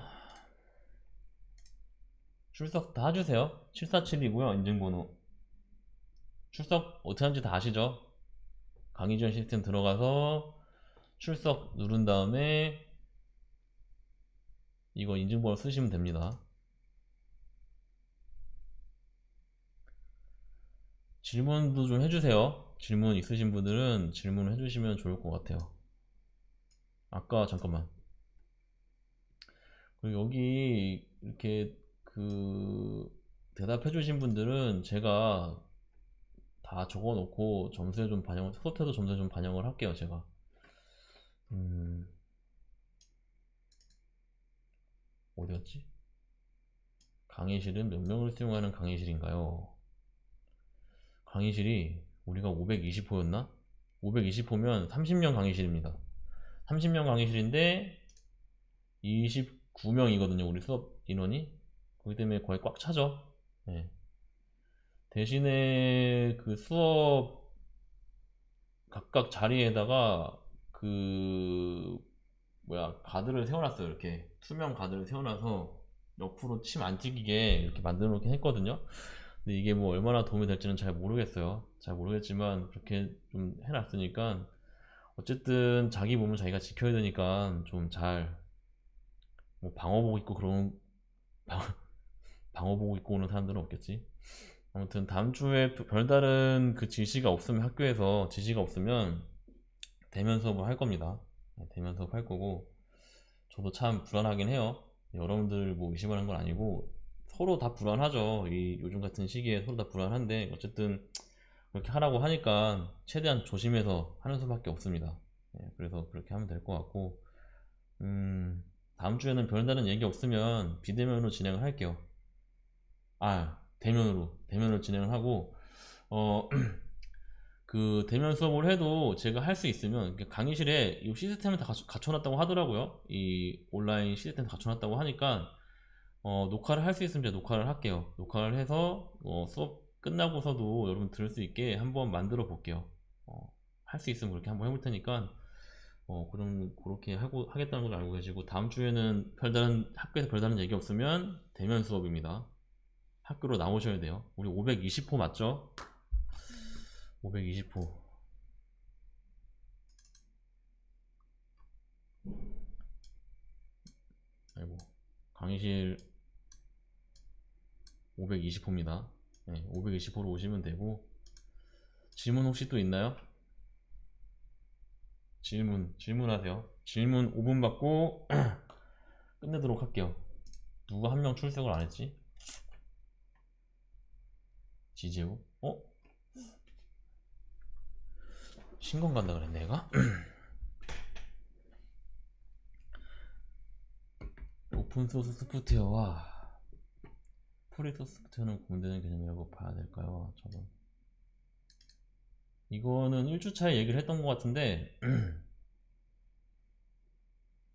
출석 다 해주세요. 747이고요 인증번호. 출석 어떻게 하는지 다 아시죠? 강의 지원 시스템 들어가서 출석 누른 다음에 이거 인증번호 쓰시면 됩니다. 질문도 좀 해주세요. 질문 있으신 분들은 질문을 해주시면 좋을 것 같아요. 잠깐만. 그리고 여기 이렇게 그 대답해주신 분들은 제가 다 적어놓고 점수에 좀 소태도 점수에 좀 반영을 할게요 제가. 어디였지? 강의실은 몇 명을 수용하는 강의실인가요? 강의실이 우리가 520호였나? 520호면 30명 강의실입니다. 30명 강의실인데 29명이거든요. 우리 수업 인원이. 그렇기 때문에 거의 꽉 차죠. 네. 대신에 그 수업 각각 자리에다가 그 뭐야 가드를 세워놨어요. 이렇게 투명 가드를 세워놔서 옆으로 침 안 튀기게 이렇게 만들어 놓긴 했거든요. 근데 이게 뭐 얼마나 도움이 될지는 잘 모르겠어요. 잘 모르겠지만 그렇게 좀 해놨으니까 어쨌든 자기 몸은 자기가 지켜야 되니까 좀 잘 뭐 방어복 입고 그런 방, 방어복 입고 오는 사람들은 없겠지. 아무튼 다음 주에 별다른 그 지시가 없으면 학교에서 지시가 없으면 대면 수업을 할 겁니다. 네, 대면 수업 할 거고 저도 참 불안하긴 해요. 여러분들 뭐 의심하는 건 아니고 서로 다 불안하죠. 이 요즘 같은 시기에 서로 다 불안한데 어쨌든 그렇게 하라고 하니까 최대한 조심해서 하는 수밖에 없습니다. 네, 그래서 그렇게 하면 될 것 같고 다음 주에는 별다른 얘기 없으면 비대면으로 진행을 할게요. 대면으로 진행을 하고 어, 그 대면 수업을 해도 제가 할 수 있으면 강의실에 이 시스템을 다 갖춰놨다고 하더라고요. 이 온라인 시스템 갖춰놨다고 하니까 녹화를 할 수 있으면 제가 녹화를 할게요. 녹화를 해서 수업 끝나고서도 여러분 들을 수 있게 한번 만들어 볼게요. 할 수 있으면 그렇게 한번 해볼 테니까 그럼 그렇게 하고 하겠다는 걸 알고 계시고 다음 주에는 학교에서 별다른 얘기 없으면 대면 수업입니다. 학교로 나오셔야 돼요. 우리 520호 맞죠? 520호. 아이고, 강의실 520호입니다. 네, 520호로 오시면 되고 질문 혹시 또 있나요? 질문하세요. 질문 5분 받고 끝내도록 할게요. 누가 한 명 출석을 안 했지? 지재우? 신건 간다 그랬네, 얘가? 오픈소스 소프트웨어와 프리소스 소프트웨어는 구분되는 개념이라고 봐야 될까요? 저는 이거는 1주차에 얘기를 했던 것 같은데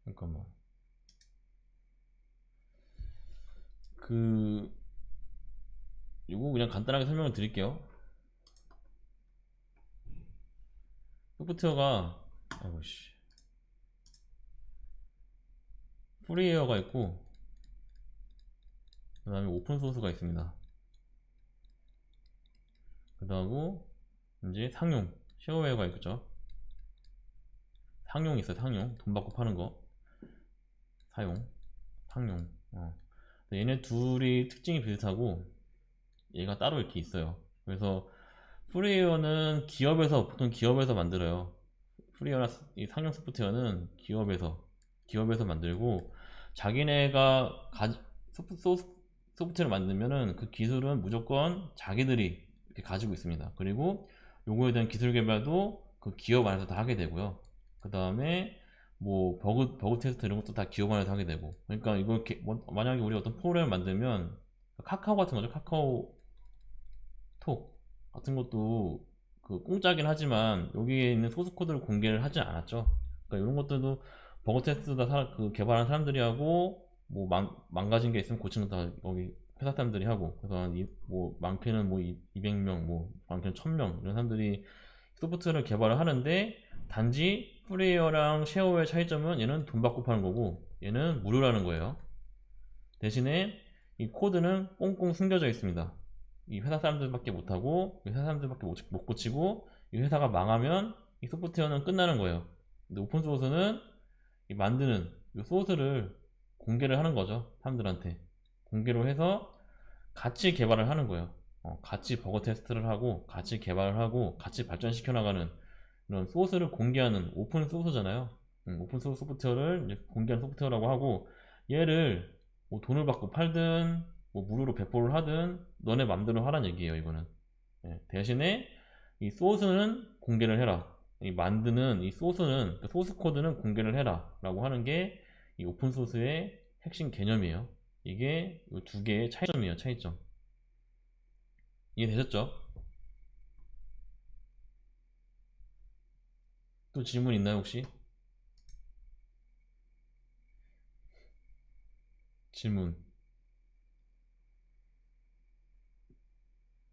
잠깐만 이거 그냥 간단하게 설명을 드릴게요. 소프트웨어가 아이고씨 프리웨어가 있고 그 다음에 오픈소스가 있습니다. 그 다음에 이제 상용 쉐어웨어가 있죠. 상용 있어요. 상용 돈 받고 파는 거 상용 얘네 둘이 특징이 비슷하고 얘가 따로 이렇게 있어요. 그래서 프리웨어는 보통 기업에서 만들어요. 프리웨어나 이 상용 소프트웨어는 기업에서 만들고 자기네가 소프트웨어를 만들면은 그 기술은 무조건 자기들이 이렇게 가지고 있습니다. 그리고 요거에 대한 기술 개발도 그 기업 안에서 다 하게 되고요. 그 다음에 뭐 버그 테스트 이런 것도 다 기업 안에서 하게 되고 그러니까 이걸 만약에 우리 어떤 프로그램을 만들면 카카오 같은 거죠. 카카오톡 같은 것도 그 공짜긴 하지만 여기에 있는 소스 코드를 공개를 하지 않았죠. 그러니까 이런 것들도 버그 테스트 다 개발한 사람들이 하고 뭐 망가진 게 있으면 고치는 거 다 여기 회사 사람들이 하고 그래서 뭐 많게는 뭐 200명 뭐 많게는 1000명 이런 사람들이 소프트웨어를 개발을 하는데 단지 프리웨어랑 쉐어웨어의 차이점은 얘는 돈 받고 파는 거고 얘는 무료라는 거예요. 대신에 이 코드는 꽁꽁 숨겨져 있습니다. 이 회사 사람들밖에 못하고 회사 사람들밖에 못 고치고 이 회사가 망하면 이 소프트웨어는 끝나는 거예요. 근데 오픈소스는 만드는 이 소스를 공개를 하는 거죠. 사람들한테 공개로 해서 같이 개발을 하는 거예요. 같이 버거 테스트를 하고 같이 개발을 하고 같이 발전시켜 나가는 이런 소스를 공개하는 오픈 소스잖아요. 오픈 소스 소프트웨어를 공개하는 소프트웨어라고 하고 얘를 뭐 돈을 받고 팔든 뭐 무료로 배포를 하든 너네 맘대로 하란 얘기예요. 이거는 대신에 이 소스는 공개를 해라. 이 만드는 이 소스는 소스 코드는 공개를 해라 라고 하는 게 이 오픈 소스의 핵심 개념이에요. 이게 이 두 개의 차이점이에요. 차이점 이해되셨죠? 또 질문 있나요 혹시? 질문.